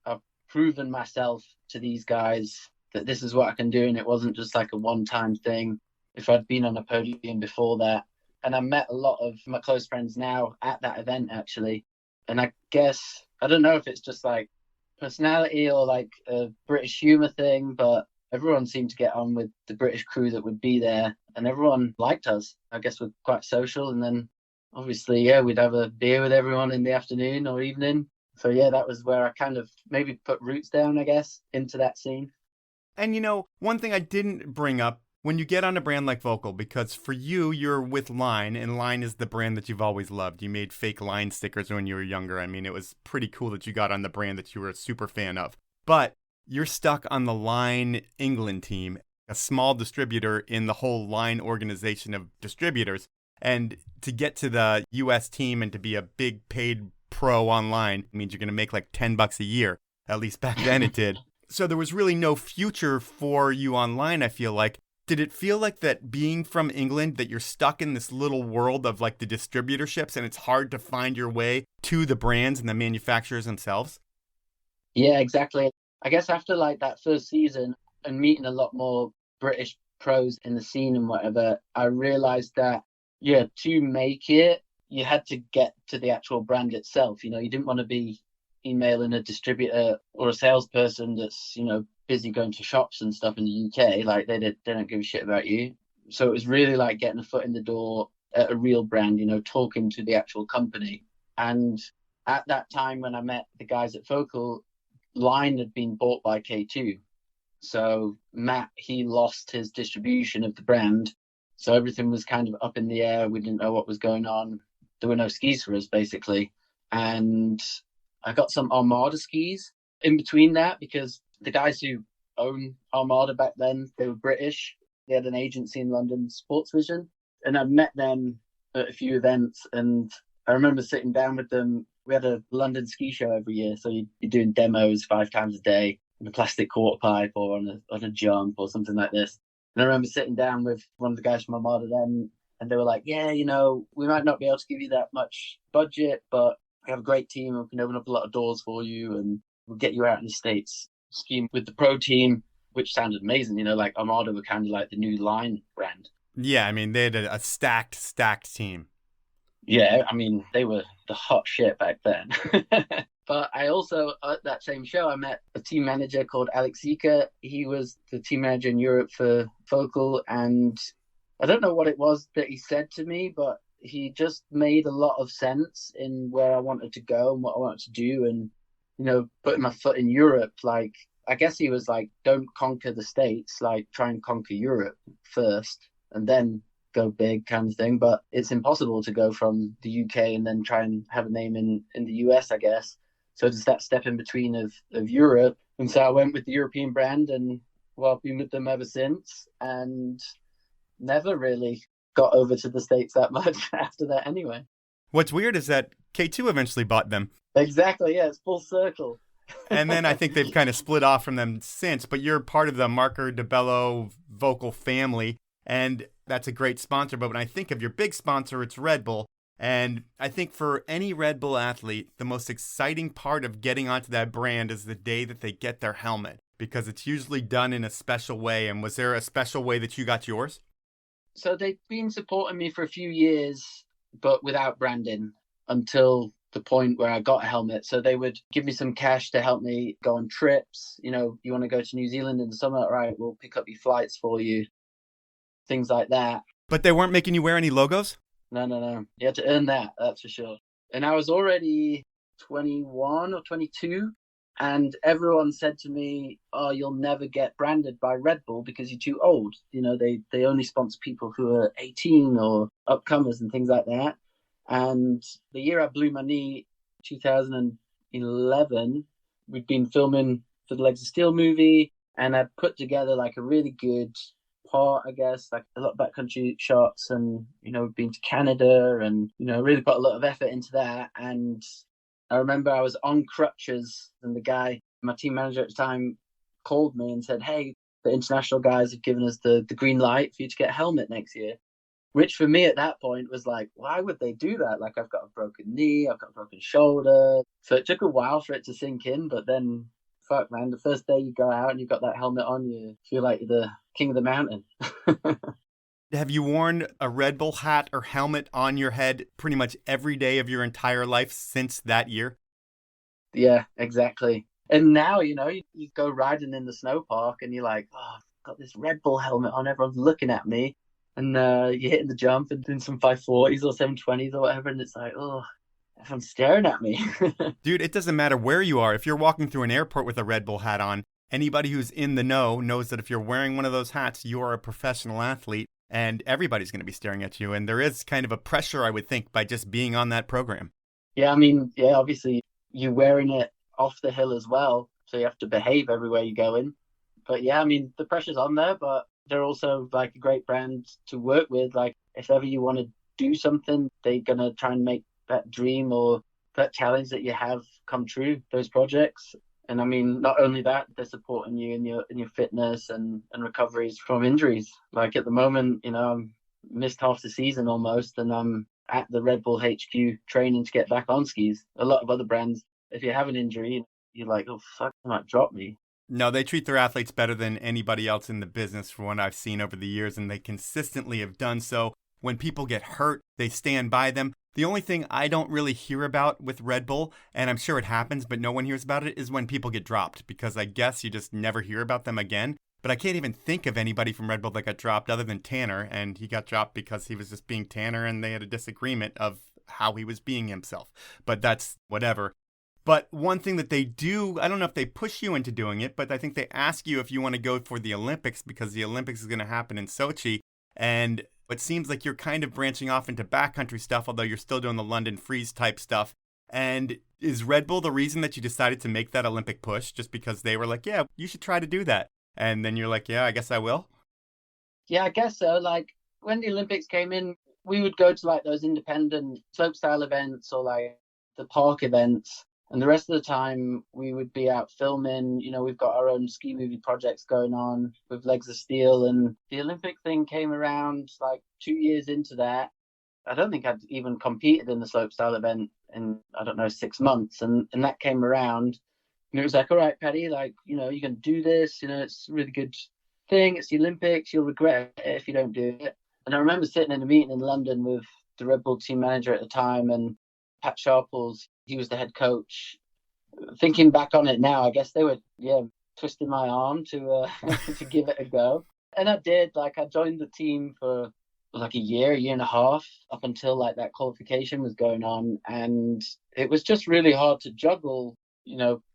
I've proven myself to these guys that this is what I can do, and it wasn't just like a one-time thing. If I'd been on a podium before that, and I met a lot of my close friends now at that event, actually. And I guess, I don't know if it's just like personality or like a British humor thing, but everyone seemed to get on with the British crew that would be there, and everyone liked us. I guess we're quite social, and then obviously, yeah, we'd have a beer with everyone in the afternoon or evening. So yeah, that was where I kind of maybe put roots down, I guess, into that scene. And one thing I didn't bring up, when you get on a brand like Volkl, because for you, you're with Line, and Line is the brand that you've always loved. You made fake Line stickers when you were younger. I mean, it was pretty cool that you got on the brand that you were a super fan of. But you're stuck on the Line England team, a small distributor in the whole Line organization of distributors. And to get to the US team and to be a big paid pro online means you're going to make like $10 a year. At least back then it did. So there was really no future for you online, I feel like. Did it feel like that being from England, that you're stuck in this little world of like the distributorships and it's hard to find your way to the brands and the manufacturers themselves? Yeah, exactly. I guess after like that first season and meeting a lot more British pros in the scene and whatever, I realized that, yeah, to make it, you had to get to the actual brand itself. You didn't want to be emailing a distributor or a salesperson that's, busy going to shops and stuff in the UK. Like they don't give a shit about you. So it was really like getting a foot in the door at a real brand, talking to the actual company. And at that time when I met the guys at Volkl, Line had been bought by K2. So Matt, he lost his distribution of the brand. So everything was kind of up in the air. We didn't know what was going on. There were no skis for us, basically. And I got some Armada skis in between that, because the guys who own Armada back then, they were British. They had an agency in London, Sports Vision. And I met them at a few events. And I remember sitting down with them. We had a London ski show every year. So you'd be doing demos 5 times a day in a plastic quarter pipe or on a jump or something like this. And I remember sitting down with one of the guys from Armada then, and they were like, yeah, we might not be able to give you that much budget, but we have a great team and we can open up a lot of doors for you, and we'll get you out in the States skiing with the pro team, which sounded amazing. Like Armada were kind of like the new Line brand. Yeah, I mean, they had a stacked team. Yeah, I mean, they were the hot shit back then. But I also, at that same show, I met a team manager called Alex Zika. He was the team manager in Europe for Volkl, and I don't know what it was that he said to me, but he just made a lot of sense in where I wanted to go and what I wanted to do. And, putting my foot in Europe, like, I guess he was like, don't conquer the States, like try and conquer Europe first and then go big kind of thing. But it's impossible to go from the UK and then try and have a name in the US, I guess. So there's that step in between of Europe. And so I went with the European brand, and well, I've been with them ever since, and never really got over to the States that much after that anyway. What's weird is that K2 eventually bought them. Exactly, yeah, it's full circle. And then I think they've kind of split off from them since, but you're part of the Marker DeBello Volkl family, and that's a great sponsor. But when I think of your big sponsor, it's Red Bull. And I think for any Red Bull athlete, the most exciting part of getting onto that brand is the day that they get their helmet, because it's usually done in a special way. And was there a special way that you got yours? So they've been supporting me for a few years, but without branding, until the point where I got a helmet. So they would give me some cash to help me go on trips. You want to go to New Zealand in the summer? All right, we'll pick up your flights for you. Things like that. But they weren't making you wear any logos? No. You had to earn that, that's for sure. And I was already 21 or 22. And everyone said to me, "Oh, you'll never get branded by Red Bull because you're too old. You know, they only sponsor people who are 18 or upcomers and things like that." And the year I blew my knee, 2011, we'd been filming for the Legs of Steel movie, and I put together like a really good part, I guess, like a lot of backcountry shots, and we've been to Canada, and really put a lot of effort into that. And I remember I was on crutches, and the guy, my team manager at the time, called me and said, "Hey, the international guys have given us the green light for you to get a helmet next year." Which for me at that point was like, why would they do that? Like, I've got a broken knee, I've got a broken shoulder. So it took a while for it to sink in, but then, fuck, man, the first day you go out and you've got that helmet on, you feel like you're the king of the mountain. Have you worn a Red Bull hat or helmet on your head pretty much every day of your entire life since that year? Yeah, exactly. And now, you go riding in the snow park and you're like, oh, I've got this Red Bull helmet on, everyone's looking at me. And you're hitting the jump and doing some 540s or 720s or whatever, and it's like, oh, everyone's staring at me. Dude, it doesn't matter where you are. If you're walking through an airport with a Red Bull hat on, anybody who's in the know knows that if you're wearing one of those hats, you are a professional athlete, and everybody's going to be staring at you. And there is kind of a pressure, I would think, by just being on that program. Yeah, I mean, yeah, obviously you're wearing it off the hill as well, so you have to behave everywhere you go in. But yeah, I mean, the pressure's on there, but they're also like a great brand to work with. Like, if ever you want to do something, they're going to try and make that dream or that challenge that you have come true, those projects. And I mean, not only that, they're supporting you in your fitness and recoveries from injuries. Like at the moment, I'm missed half the season almost, and I'm at the Red Bull HQ training to get back on skis. A lot of other brands, if you have an injury, you're like, oh, fuck, they might drop me. No, they treat their athletes better than anybody else in the business from what I've seen over the years, and they consistently have done so. When people get hurt, they stand by them. The only thing I don't really hear about with Red Bull, and I'm sure it happens, but no one hears about it, is when people get dropped, because I guess you just never hear about them again. But I can't even think of anybody from Red Bull that got dropped other than Tanner, and he got dropped because he was just being Tanner, and they had a disagreement of how he was being himself. But that's whatever. But one thing that they do, I don't know if they push you into doing it, but I think they ask you if you want to go for the Olympics, because the Olympics is going to happen in Sochi. And it seems like you're kind of branching off into backcountry stuff, although you're still doing the London Freeze type stuff. And is Red Bull the reason that you decided to make that Olympic push? Just because they were like, yeah, you should try to do that. And then you're like, yeah, I guess I will. Yeah, I guess so. Like when the Olympics came in, we would go to like those independent slopestyle events or like the park events. And the rest of the time, we would be out filming. We've got our own ski movie projects going on with Legs of Steel. And the Olympic thing came around like 2 years into that. I don't think I'd even competed in the slopestyle event in, 6 months. And that came around. And it was like, all right, Paddy, like, you can do this. It's a really good thing. It's the Olympics. You'll regret it if you don't do it. And I remember sitting in a meeting in London with the Red Bull team manager at the time, and Pat Sharples, he was the head coach. Thinking back on it now, I guess they were, twisting my arm to to give it a go. And I did. Like, I joined the team for like a year and a half, up until like that qualification was going on. And it was just really hard to juggle,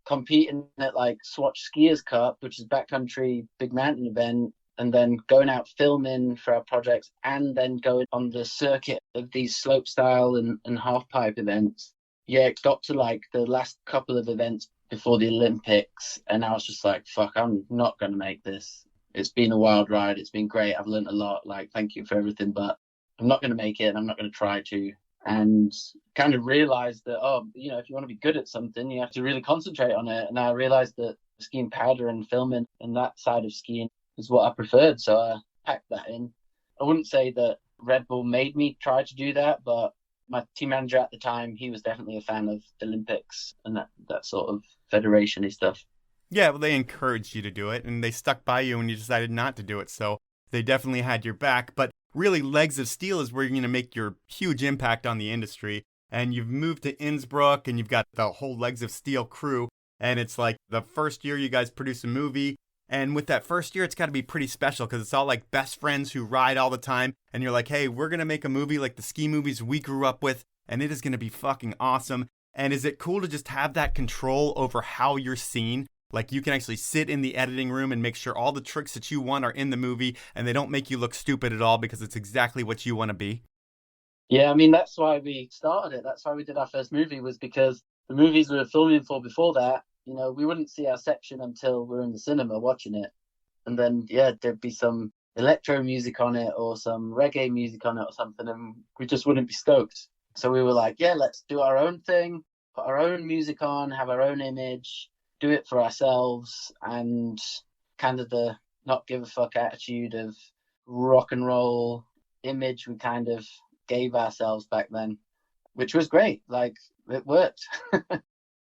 competing at like Swatch Skiers Cup, which is backcountry big mountain event, and then going out filming for our projects, and then going on the circuit of these slopestyle and half pipe events. Yeah, it got to like the last couple of events before the Olympics, and I was just like, fuck, I'm not going to make this. It's been a wild ride. It's been great. I've learned a lot. Like, thank you for everything, but I'm not going to make it, and I'm not going to try to. And kind of realized that, if you want to be good at something, you have to really concentrate on it. And I realized that skiing powder and filming and that side of skiing is what I preferred. So I packed that in. I wouldn't say that Red Bull made me try to do that, but my team manager at the time, he was definitely a fan of the Olympics and that sort of federation-y stuff. Yeah, well, they encouraged you to do it, and they stuck by you when you decided not to do it. So they definitely had your back. But really, Legs of Steel is where you're going to make your huge impact on the industry. And you've moved to Innsbruck, and you've got the whole Legs of Steel crew. And it's like the first year you guys produce a movie. And with that first year, it's got to be pretty special because it's all like best friends who ride all the time. And you're like, hey, we're going to make a movie like the ski movies we grew up with, and it is going to be fucking awesome. And is it cool to just have that control over how you're seen? Like you can actually sit in the editing room and make sure all the tricks that you want are in the movie and they don't make you look stupid at all because it's exactly what you want to be. Yeah, I mean, that's why we started it. That's why we did our first movie, was because the movies we were filming for before that, we wouldn't see our section until we were in the cinema watching it. And then, yeah, there'd be some electro music on it or some reggae music on it or something, and we just wouldn't be stoked. So we were like, yeah, let's do our own thing, put our own music on, have our own image, do it for ourselves, and kind of the not give a fuck attitude of rock and roll image we kind of gave ourselves back then, which was great. Like, it worked.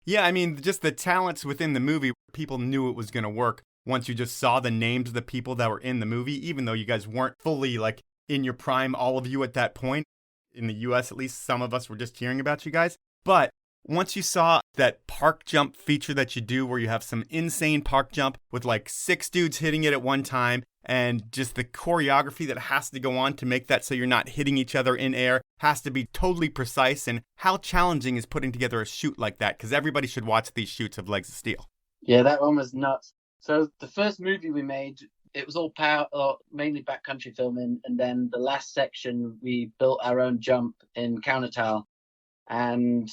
Yeah, I mean, just the talents within the movie, people knew it was going to work once you just saw the names of the people that were in the movie, even though you guys weren't fully, like, in your prime, all of you at that point. In the US, at least, some of us were just hearing about you guys. But once you saw that park jump feature that you do where you have some insane park jump with like 6 dudes hitting it at one time and just the choreography that has to go on to make that so you're not hitting each other in air has to be totally precise, and how challenging is putting together a shoot like that? Because everybody should watch these shoots of Legs of Steel. Yeah, that one was nuts. So the first movie we made, it was all mainly backcountry filming, and then the last section we built our own jump in Countertile, and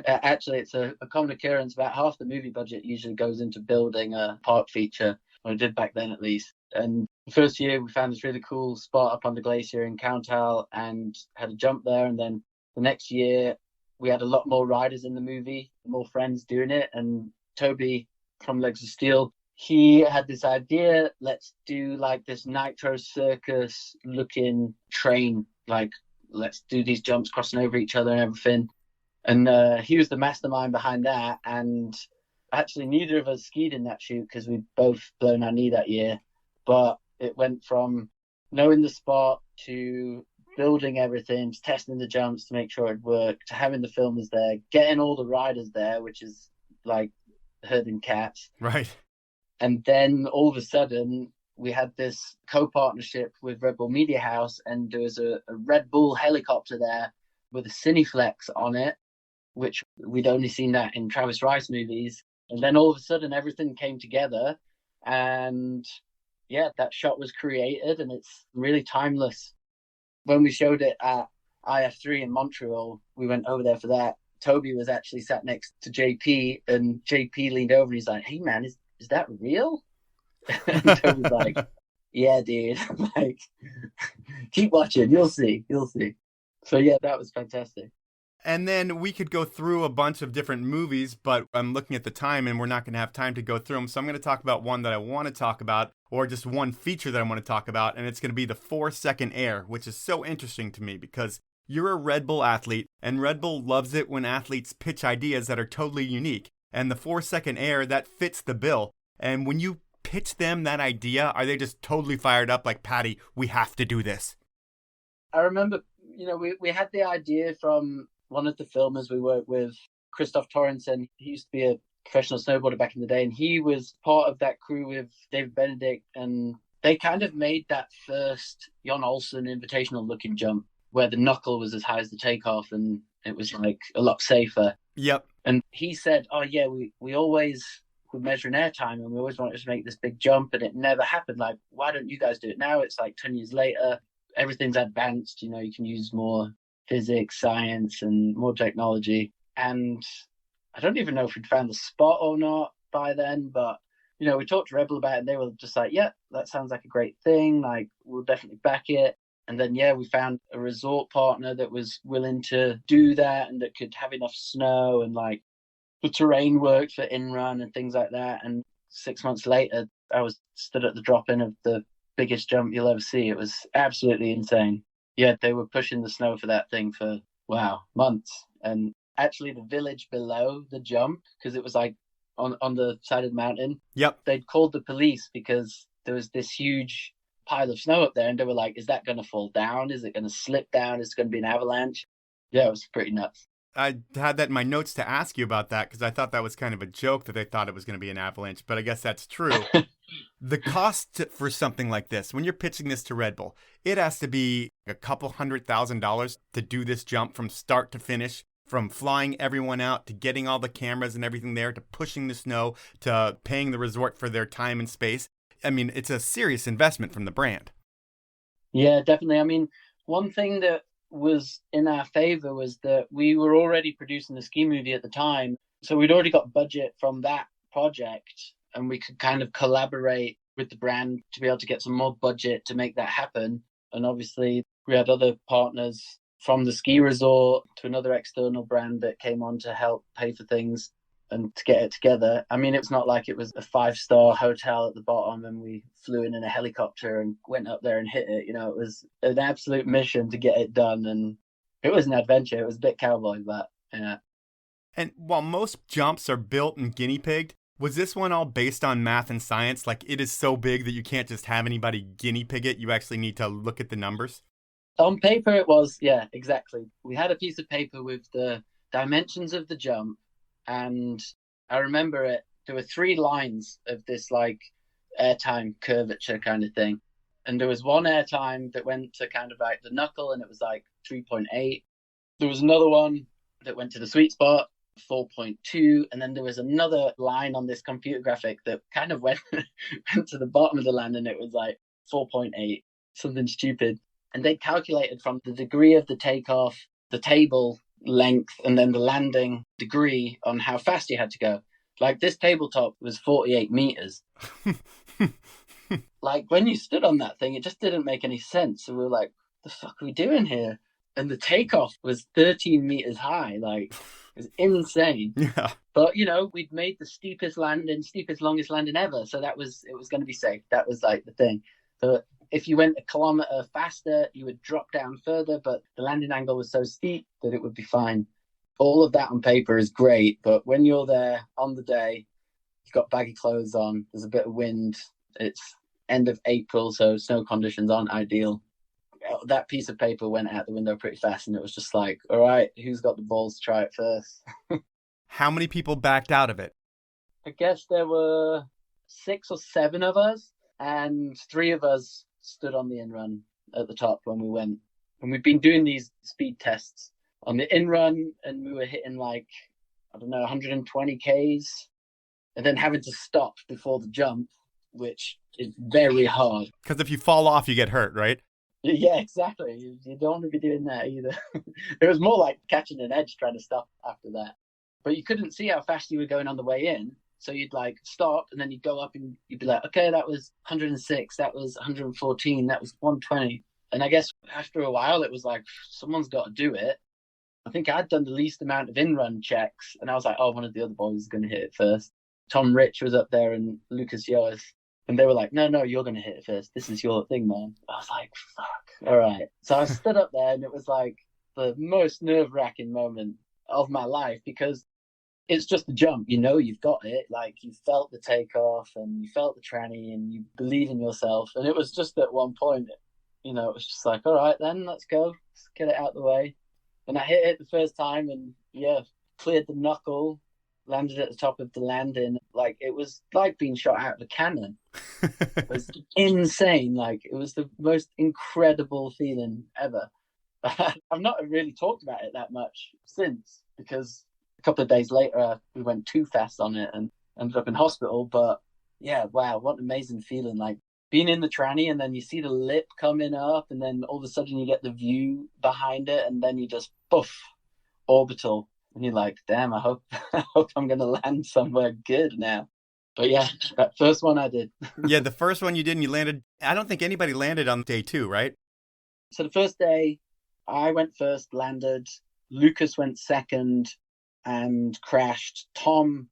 actually it's a common occurrence. About half the movie budget usually goes into building a park feature, or it did back then at least. And the first year we found this really cool spot up on the glacier in Countertile and had a jump there, and then the next year we had a lot more riders in the movie, more friends doing it, and Toby from Legs of Steel, he had this idea, let's do like this nitro circus looking train, like let's do these jumps crossing over each other and everything. And he was the mastermind behind that. And actually neither of us skied in that shoot because we'd both blown our knee that year. But it went from knowing the spot to building everything, to testing the jumps to make sure it worked, to having the filmers there, getting all the riders there, which is like herding cats. Right. And then all of a sudden, we had this co-partnership with Red Bull Media House, and there was a Red Bull helicopter there with a Cineflex on it, which we'd only seen that in Travis Rice movies. And then all of a sudden, everything came together, and yeah, that shot was created, and it's really timeless. When we showed it at IF3 in Montreal, we went over there for that. Toby was actually sat next to JP, and JP leaned over and he's like, "Hey man, is that real?" And Toby's like, "Yeah, dude, like, keep watching, you'll see. So yeah, that was fantastic. And then we could go through a bunch of different movies, but I'm looking at the time and we're not going to have time to go through them. So I'm going to talk about one that I want to talk about, or just one feature that I want to talk about. And it's going to be the 4-second air, which is so interesting to me because you're a Red Bull athlete, and Red Bull loves it when athletes pitch ideas that are totally unique. And the 4-second air, that fits the bill. And when you pitch them that idea, are they just totally fired up like, Paddy, we have to do this? I remember, we had the idea from one of the filmers we worked with, Christoph Torrensen. He used to be a professional snowboarder back in the day, and he was part of that crew with David Benedict, and they kind of made that first Jon Olsen invitational looking jump where the knuckle was as high as the takeoff, and it was like a lot safer. Yep. And he said, "Oh yeah, we always would measure in airtime, and we always wanted to make this big jump, and it never happened. Like, why don't you guys do it now? It's like 10 years later, everything's advanced. You can use more physics, science, and more technology." And I don't even know if we'd found the spot or not by then, but we talked to Rebel about it, and they were just like, "Yeah, that sounds like a great thing. Like, we'll definitely back it." And then, yeah, we found a resort partner that was willing to do that and that could have enough snow, and like the terrain worked for in-run and things like that. And 6 months later, I was stood at the drop-in of the biggest jump you'll ever see. It was absolutely insane. Yeah, they were pushing the snow for that thing for, months. And actually the village below the jump, because it was like on the side of the mountain. Yep. They'd called the police because there was this huge pile of snow up there, and they were like, "Is that going to fall down? Is it going to slip down? Is it going to be an avalanche?" Yeah, it was pretty nuts. I had that in my notes to ask you about that because I thought that was kind of a joke that they thought it was going to be an avalanche, but I guess that's true. The cost for something like this, when you're pitching this to Red Bull, it has to be a couple $100,000 to do this jump from start to finish, from flying everyone out to getting all the cameras and everything there to pushing the snow to paying the resort for their time and space. I mean, it's a serious investment from the brand. Yeah, definitely. I mean, one thing that was in our favor was that we were already producing the ski movie at the time. So we'd already got budget from that project, and we could kind of collaborate with the brand to be able to get some more budget to make that happen. And obviously we had other partners from the ski resort to another external brand that came on to help pay for things and to get it together. I mean, it's not like it was a 5-star hotel at the bottom and we flew in a helicopter and went up there and hit it. You know, it was an absolute mission to get it done. And it was an adventure. It was a bit cowboy, but yeah. And while most jumps are built and guinea pigged, was this one all based on math and science? Like, it is so big that you can't just have anybody guinea pig it. You actually need to look at the numbers. On paper, it was, yeah, exactly. We had a piece of paper with the dimensions of the jump. And I remember it, there were 3 lines of this like airtime curvature kind of thing. And there was one airtime that went to kind of like the knuckle and it was like 3.8. There was another one that went to the sweet spot, 4.2. And then there was another line on this computer graphic that kind of went to the bottom of the land and it was like 4.8, something stupid. And they calculated from the degree of the takeoff, the table length, and then the landing degree on how fast you had to go. Like this tabletop was 48 meters. Like when you stood on that thing, it just didn't make any sense. So we were like, the fuck are we doing here? And the takeoff was 13 meters high. Like it was insane. Yeah. But you know, we'd made the steepest longest landing ever. So it was going to be safe. That was like the thing. So if you went a kilometer faster, you would drop down further, but the landing angle was so steep that it would be fine. All of that on paper is great, but when you're there on the day, you've got baggy clothes on, there's a bit of wind, it's end of April, so snow conditions aren't ideal. That piece of paper went out the window pretty fast, and it was just like, all right, who's got the balls to try it first? How many people backed out of it? I guess there were 6 or 7 of us, and 3 of us stood on the in-run at the top when we went. And we've been doing these speed tests on the in-run, and we were hitting like, I don't know, 120 Ks, and then having to stop before the jump, which is very hard. Because if you fall off, you get hurt, right? Yeah, exactly. You don't want to be doing that either. It was more like catching an edge trying to stop after that. But you couldn't see how fast you were going on the way in. So you'd like stop and then you'd go up and you'd be like, okay, that was 106, that was 114, that was 120. And I guess after a while, it was like, someone's got to do it. I think I'd done the least amount of in-run checks. And I was like, oh, one of the other boys is going to hit it first. Tom Rich was up there and Lucas Yoas. And they were like, no, you're going to hit it first. This is your thing, man. I was like, fuck. All right. So I stood up there and it was like the most nerve-wracking moment of my life because it's just a jump. You know you've got it. Like you felt the takeoff and you felt the tranny and you believe in yourself. And it was just at one point, you know, it was just like, all right, then let's go. Let's get it out of the way. And I hit it the first time and yeah, cleared the knuckle, landed at the top of the landing. Like it was like being shot out of a cannon. It was insane. Like it was the most incredible feeling ever. I've not really talked about it that much since because a couple of days later, we went too fast on it and ended up in hospital. But yeah, wow, what an amazing feeling. Like being in the tranny and then you see the lip coming up and then all of a sudden you get the view behind it and then you just poof, orbital. And you're like, damn, I hope I'm going to land somewhere good now. But yeah, that first one I did. Yeah, the first one you did and you landed. I don't think anybody landed on day 2, right? So the first day, I went first, landed. Lucas went second and crashed. Tom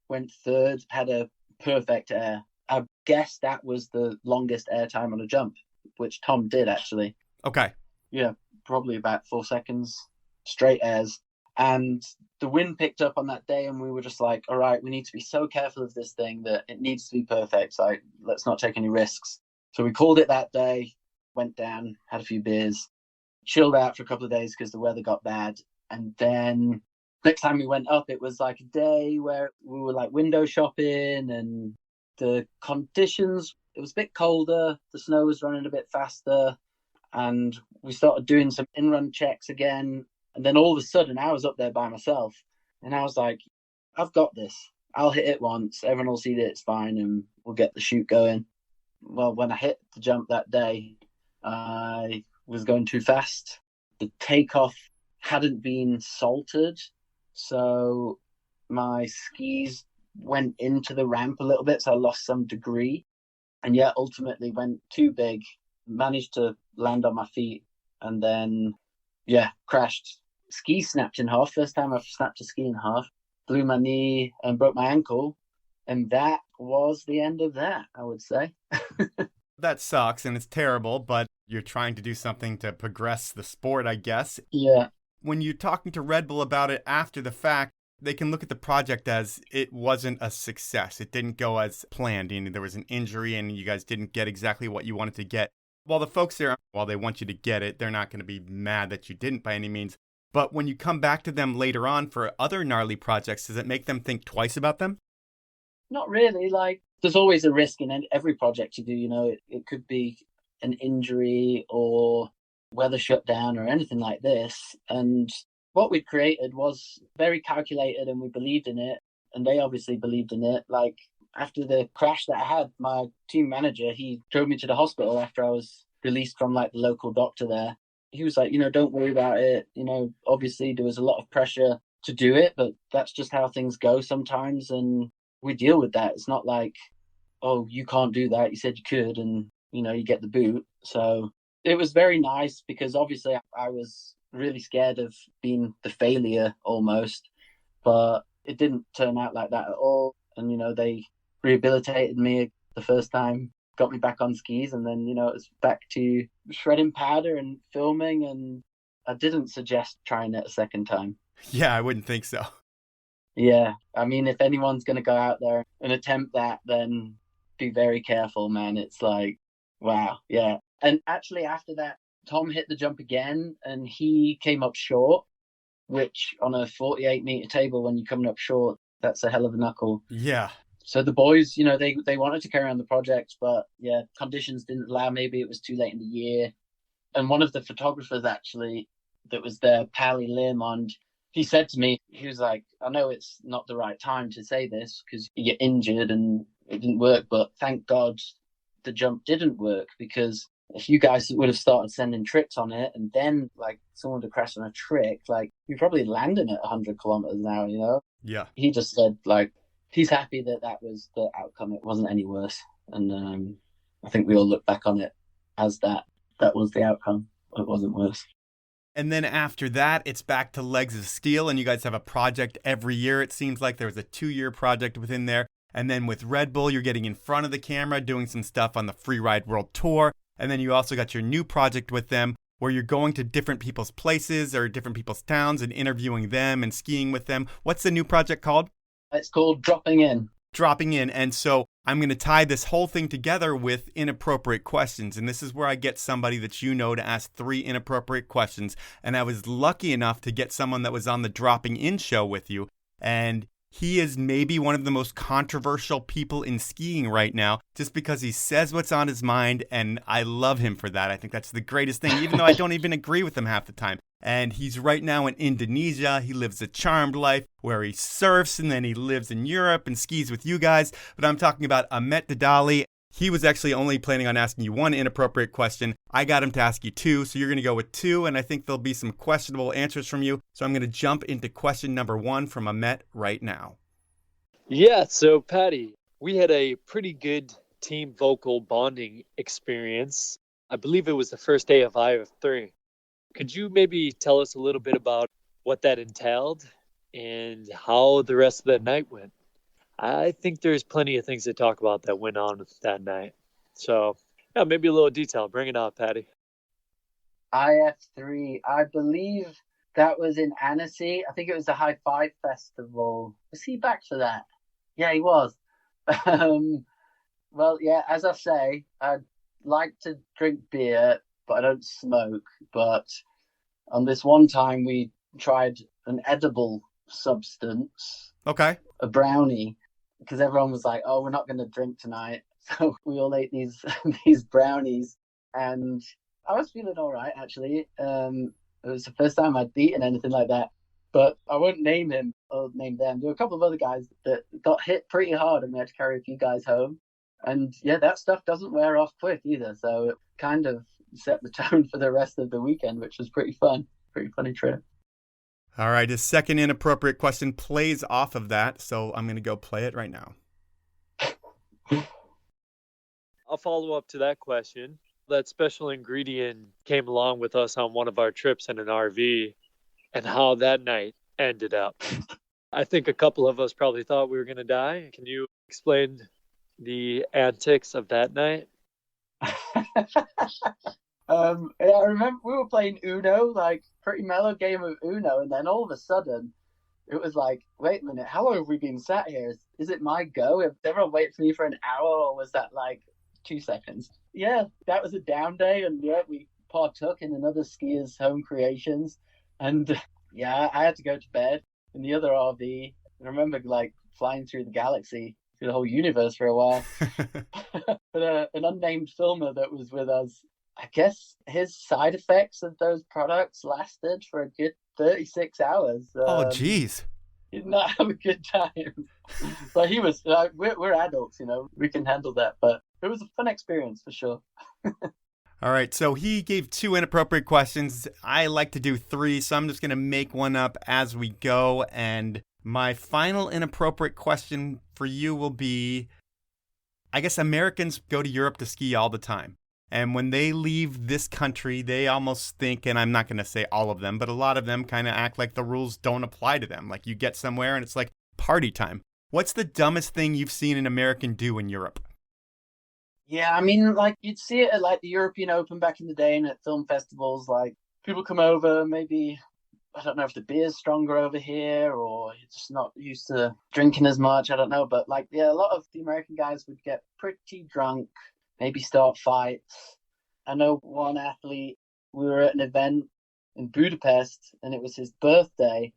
went third, had a perfect air. I guess that was the longest air time on a jump, which Tom did actually. Okay. Yeah, probably about 4 seconds, straight airs. And the wind picked up on that day and we were just like, all right, we need to be so careful of this thing that it needs to be perfect. Like, let's not take any risks. So we called it that day, went down, had a few beers, chilled out for a couple of days because the weather got bad. And then next time we went up, it was like a day where we were like window shopping and the conditions, it was a bit colder. The snow was running a bit faster and we started doing some in-run checks again. And then all of a sudden, I was up there by myself, and I was like, I've got this. I'll hit it once. Everyone will see that it's fine, and we'll get the shoot going. Well, when I hit the jump that day, I was going too fast. The takeoff hadn't been salted, so my skis went into the ramp a little bit, so I lost some degree. And yeah, ultimately went too big, managed to land on my feet, and then, yeah, crashed. Ski snapped in half. First time I've snapped a ski in half. Blew my knee and broke my ankle. And that was the end of that, I would say. That sucks and it's terrible, but you're trying to do something to progress the sport, I guess. Yeah. When you're talking to Red Bull about it after the fact, they can look at the project as it wasn't a success. It didn't go as planned. You know, there was an injury and you guys didn't get exactly what you wanted to get. While the folks there, while they want you to get it, they're not going to be mad that you didn't by any means. But when you come back to them later on for other gnarly projects, does it make them think twice about them? Not really. Like, there's always a risk in every project you do. You know, it could be an injury or weather shutdown or anything like this. And what we'd created was very calculated and we believed in it. And they obviously believed in it. Like, after the crash that I had, my team manager, he drove me to the hospital after I was released from like the local doctor there. He was like, you know, don't worry about it. You know, obviously there was a lot of pressure to do it, but that's just how things go sometimes. And we deal with that. It's not like, oh, you can't do that. You said you could, and, you know, you get the boot. So it was very nice because obviously I was really scared of being the failure almost, but it didn't turn out like that at all. And, you know, they rehabilitated me the first time, got me back on skis, and then, you know, it was back to shredding powder and filming, and I didn't suggest trying it a second time. Yeah, I wouldn't think so. Yeah, I mean, if anyone's going to go out there and attempt that, then be very careful, man. It's like, wow, yeah. And actually after that, Tom hit the jump again, and he came up short, which on a 48-meter table, when you're coming up short, that's a hell of a knuckle. Yeah. So the boys, you know, they wanted to carry on the project, but yeah, conditions didn't allow. Maybe it was too late in the year. And one of the photographers actually that was there, Paddy Graham, he said to me, he was like, I know it's not the right time to say this because you get injured and it didn't work, but thank God the jump didn't work, because if you guys would have started sending tricks on it and then like someone to crash on a trick, like you're probably landing at 100 kilometers an hour, you know? Yeah. He just said like, he's happy that that was the outcome. It wasn't any worse. And I think we all look back on it as that was the outcome. It wasn't worse. And then after that, it's back to Legs of Steel, and you guys have a project every year. It seems like there was a 2-year project within there. And then with Red Bull, you're getting in front of the camera, doing some stuff on the Freeride World Tour. And then you also got your new project with them, where you're going to different people's places or different people's towns and interviewing them and skiing with them. What's the new project called? It's called Dropping In. Dropping In. And so I'm going to tie this whole thing together with Inappropriate Questions. And this is where I get somebody that you know to ask 3 inappropriate questions. And I was lucky enough to get someone that was on the Dropping In show with you. And he is maybe one of the most controversial people in skiing right now, just because he says what's on his mind. And I love him for that. I think that's the greatest thing, even though I don't even agree with him half the time. And he's right now in Indonesia. He lives a charmed life where he surfs, and then he lives in Europe and skis with you guys. But I'm talking about Ahmet Dadali. He was actually only planning on asking you 1 inappropriate question. I got him to ask you 2, so you're going to go with 2, and I think there'll be some questionable answers from you. So I'm going to jump into question number 1 from Ahmet right now. Yeah, so Paddy, we had a pretty good team Volkl bonding experience. I believe it was the first day of IF3. Could you maybe tell us a little bit about what that entailed and how the rest of the night went? I think there's plenty of things to talk about that went on that night. So, yeah, maybe a little detail. Bring it on, Paddy. IF3, I believe that was in Annecy. I think it was the High Five Festival. Was he back for that? Yeah, he was. Well, yeah, as I say, I like to drink beer, but I don't smoke. But on this one time, we tried an edible substance. Okay. A brownie, because everyone was like, oh, we're not going to drink tonight. So we all ate these brownies, and I was feeling all right, actually. It was the first time I'd eaten anything like that. But I won't name him or name them. There were a couple of other guys that got hit pretty hard and we had to carry a few guys home. And yeah, that stuff doesn't wear off quick either. So it kind of set the tone for the rest of the weekend, which was pretty fun. Pretty funny trip. All right, his second inappropriate question plays off of that, so I'm going to go play it right now. I'll follow up to that question. That special ingredient came along with us on one of our trips in an RV, and how that night ended up. I think a couple of us probably thought we were going to die. Can you explain the antics of that night? Yeah, I remember we were playing Uno, like pretty mellow game of Uno, and then all of a sudden it was like, wait a minute, how long have we been sat here? Is it my go? Have everyone waited for me for an hour, or was that like 2 seconds? Yeah, that was a down day, and yeah, we partook in another skier's home creations, and yeah, I had to go to bed in the other RV. I remember like flying through the galaxy, through the whole universe for a while. But an unnamed filmer that was with us, I guess his side effects of those products lasted for a good 36 hours. Oh, jeez. He did not have a good time. But he was, we're adults, we can handle that. But it was a fun experience for sure. All right, so he gave 2 inappropriate questions. I like to do 3, so I'm just going to make one up as we go. And my final inappropriate question for you will be, I guess Americans go to Europe to ski all the time. And when they leave this country, they almost think, and I'm not going to say all of them, but a lot of them kind of act like the rules don't apply to them. Like you get somewhere and it's like party time. What's the dumbest thing you've seen an American do in Europe? Yeah, I mean, like you'd see it at like the European Open back in the day and at film festivals. Like people come over, maybe, I don't know if the beer's stronger over here or you're just not used to drinking as much. I don't know. But like, yeah, a lot of the American guys would get pretty drunk, maybe start fights. I know one athlete, we were at an event in Budapest and it was his birthday,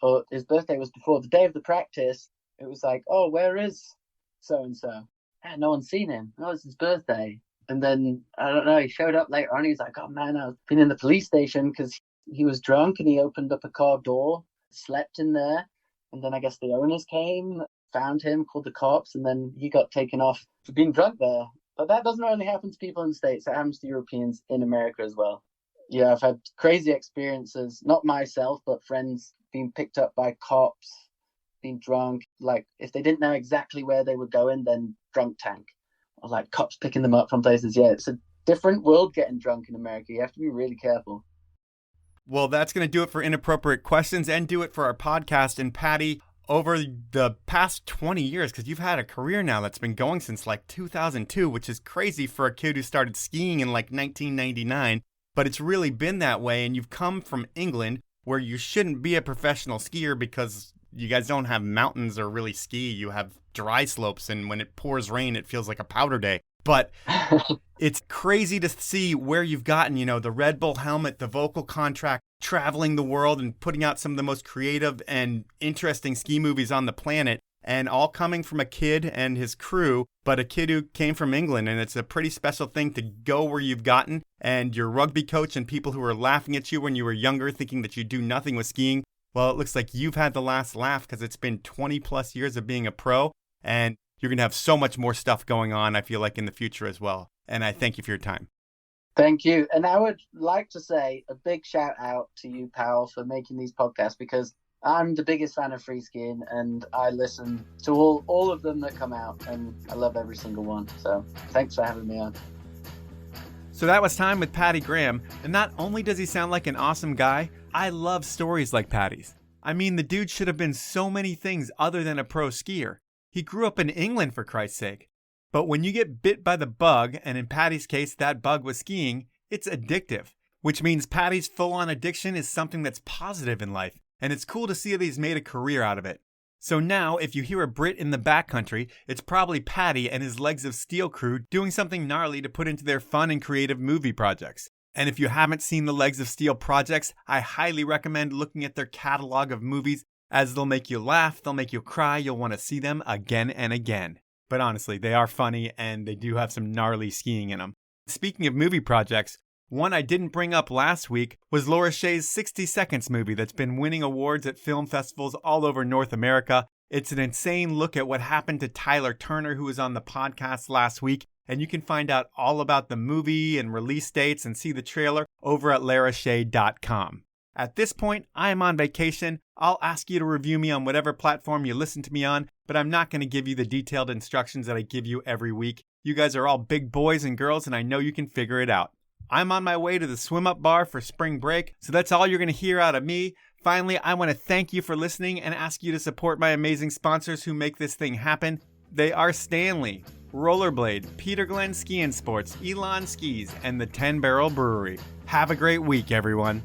or his birthday was before the day of the practice. It was like, oh, where is so-and-so? And no one's seen him. Oh, it's his birthday. And then, I don't know, he showed up later on. He's like, oh man, I've been in the police station because he was drunk and he opened up a car door, slept in there. And then I guess the owners came, found him, called the cops, and then he got taken off for being drunk there. But that doesn't only happen to people in the States. It happens to Europeans in America as well. Yeah, I've had crazy experiences, not myself, but friends being picked up by cops, being drunk. Like, if they didn't know exactly where they were going, then drunk tank. Or like cops picking them up from places. Yeah, it's a different world getting drunk in America. You have to be really careful. Well, that's going to do it for Inappropriate Questions and do it for our podcast. And Paddy, over the past 20 years, because you've had a career now that's been going since like 2002, which is crazy for a kid who started skiing in like 1999, but it's really been that way. And you've come from England, where you shouldn't be a professional skier because you guys don't have mountains or really ski. You have dry slopes, and when it pours rain, it feels like a powder day. But it's crazy to see where you've gotten, the Red Bull helmet, the Volkl contract, traveling the world and putting out some of the most creative and interesting ski movies on the planet, and all coming from a kid and his crew, but a kid who came from England. And it's a pretty special thing to go where you've gotten, and your rugby coach and people who were laughing at you when you were younger, thinking that you do nothing with skiing. Well, it looks like you've had the last laugh because it's been 20 plus years of being a pro, and you're going to have so much more stuff going on, I feel like, in the future as well. And I thank you for your time. Thank you. And I would like to say a big shout out to you, Powell, for making these podcasts, because I'm the biggest fan of free skiing and I listen to all of them that come out, and I love every single one. So thanks for having me on. So that was time with Paddy Graham. And not only does he sound like an awesome guy, I love stories like Paddy's. I mean, the dude should have been so many things other than a pro skier. He grew up in England, for Christ's sake. But when you get bit by the bug, and in Paddy's case, that bug was skiing, it's addictive. Which means Paddy's full-on addiction is something that's positive in life. And it's cool to see that he's made a career out of it. So now, if you hear a Brit in the backcountry, it's probably Paddy and his Legs of Steel crew doing something gnarly to put into their fun and creative movie projects. And if you haven't seen the Legs of Steel projects, I highly recommend looking at their catalog of movies, as they'll make you laugh, they'll make you cry, you'll want to see them again and again. But honestly, they are funny and they do have some gnarly skiing in them. Speaking of movie projects, One I didn't bring up last week was Laura Shea's 60 Seconds movie that's been winning awards at film festivals all over North America. It's an insane look at what happened to Tyler Turner, who was on the podcast last week, and you can find out all about the movie and release dates and see the trailer over at larashea.com. At this point, I am on vacation. I'll ask you to review me on whatever platform you listen to me on, but I'm not going to give you the detailed instructions that I give you every week. You guys are all big boys and girls, and I know you can figure it out. I'm on my way to the swim-up bar for spring break, so that's all you're going to hear out of me. Finally, I want to thank you for listening and ask you to support my amazing sponsors who make this thing happen. They are Stanley, Rollerblade, Peter Glenn Ski and Sports, Elon Skis, and the 10 Barrel Brewery. Have a great week, everyone.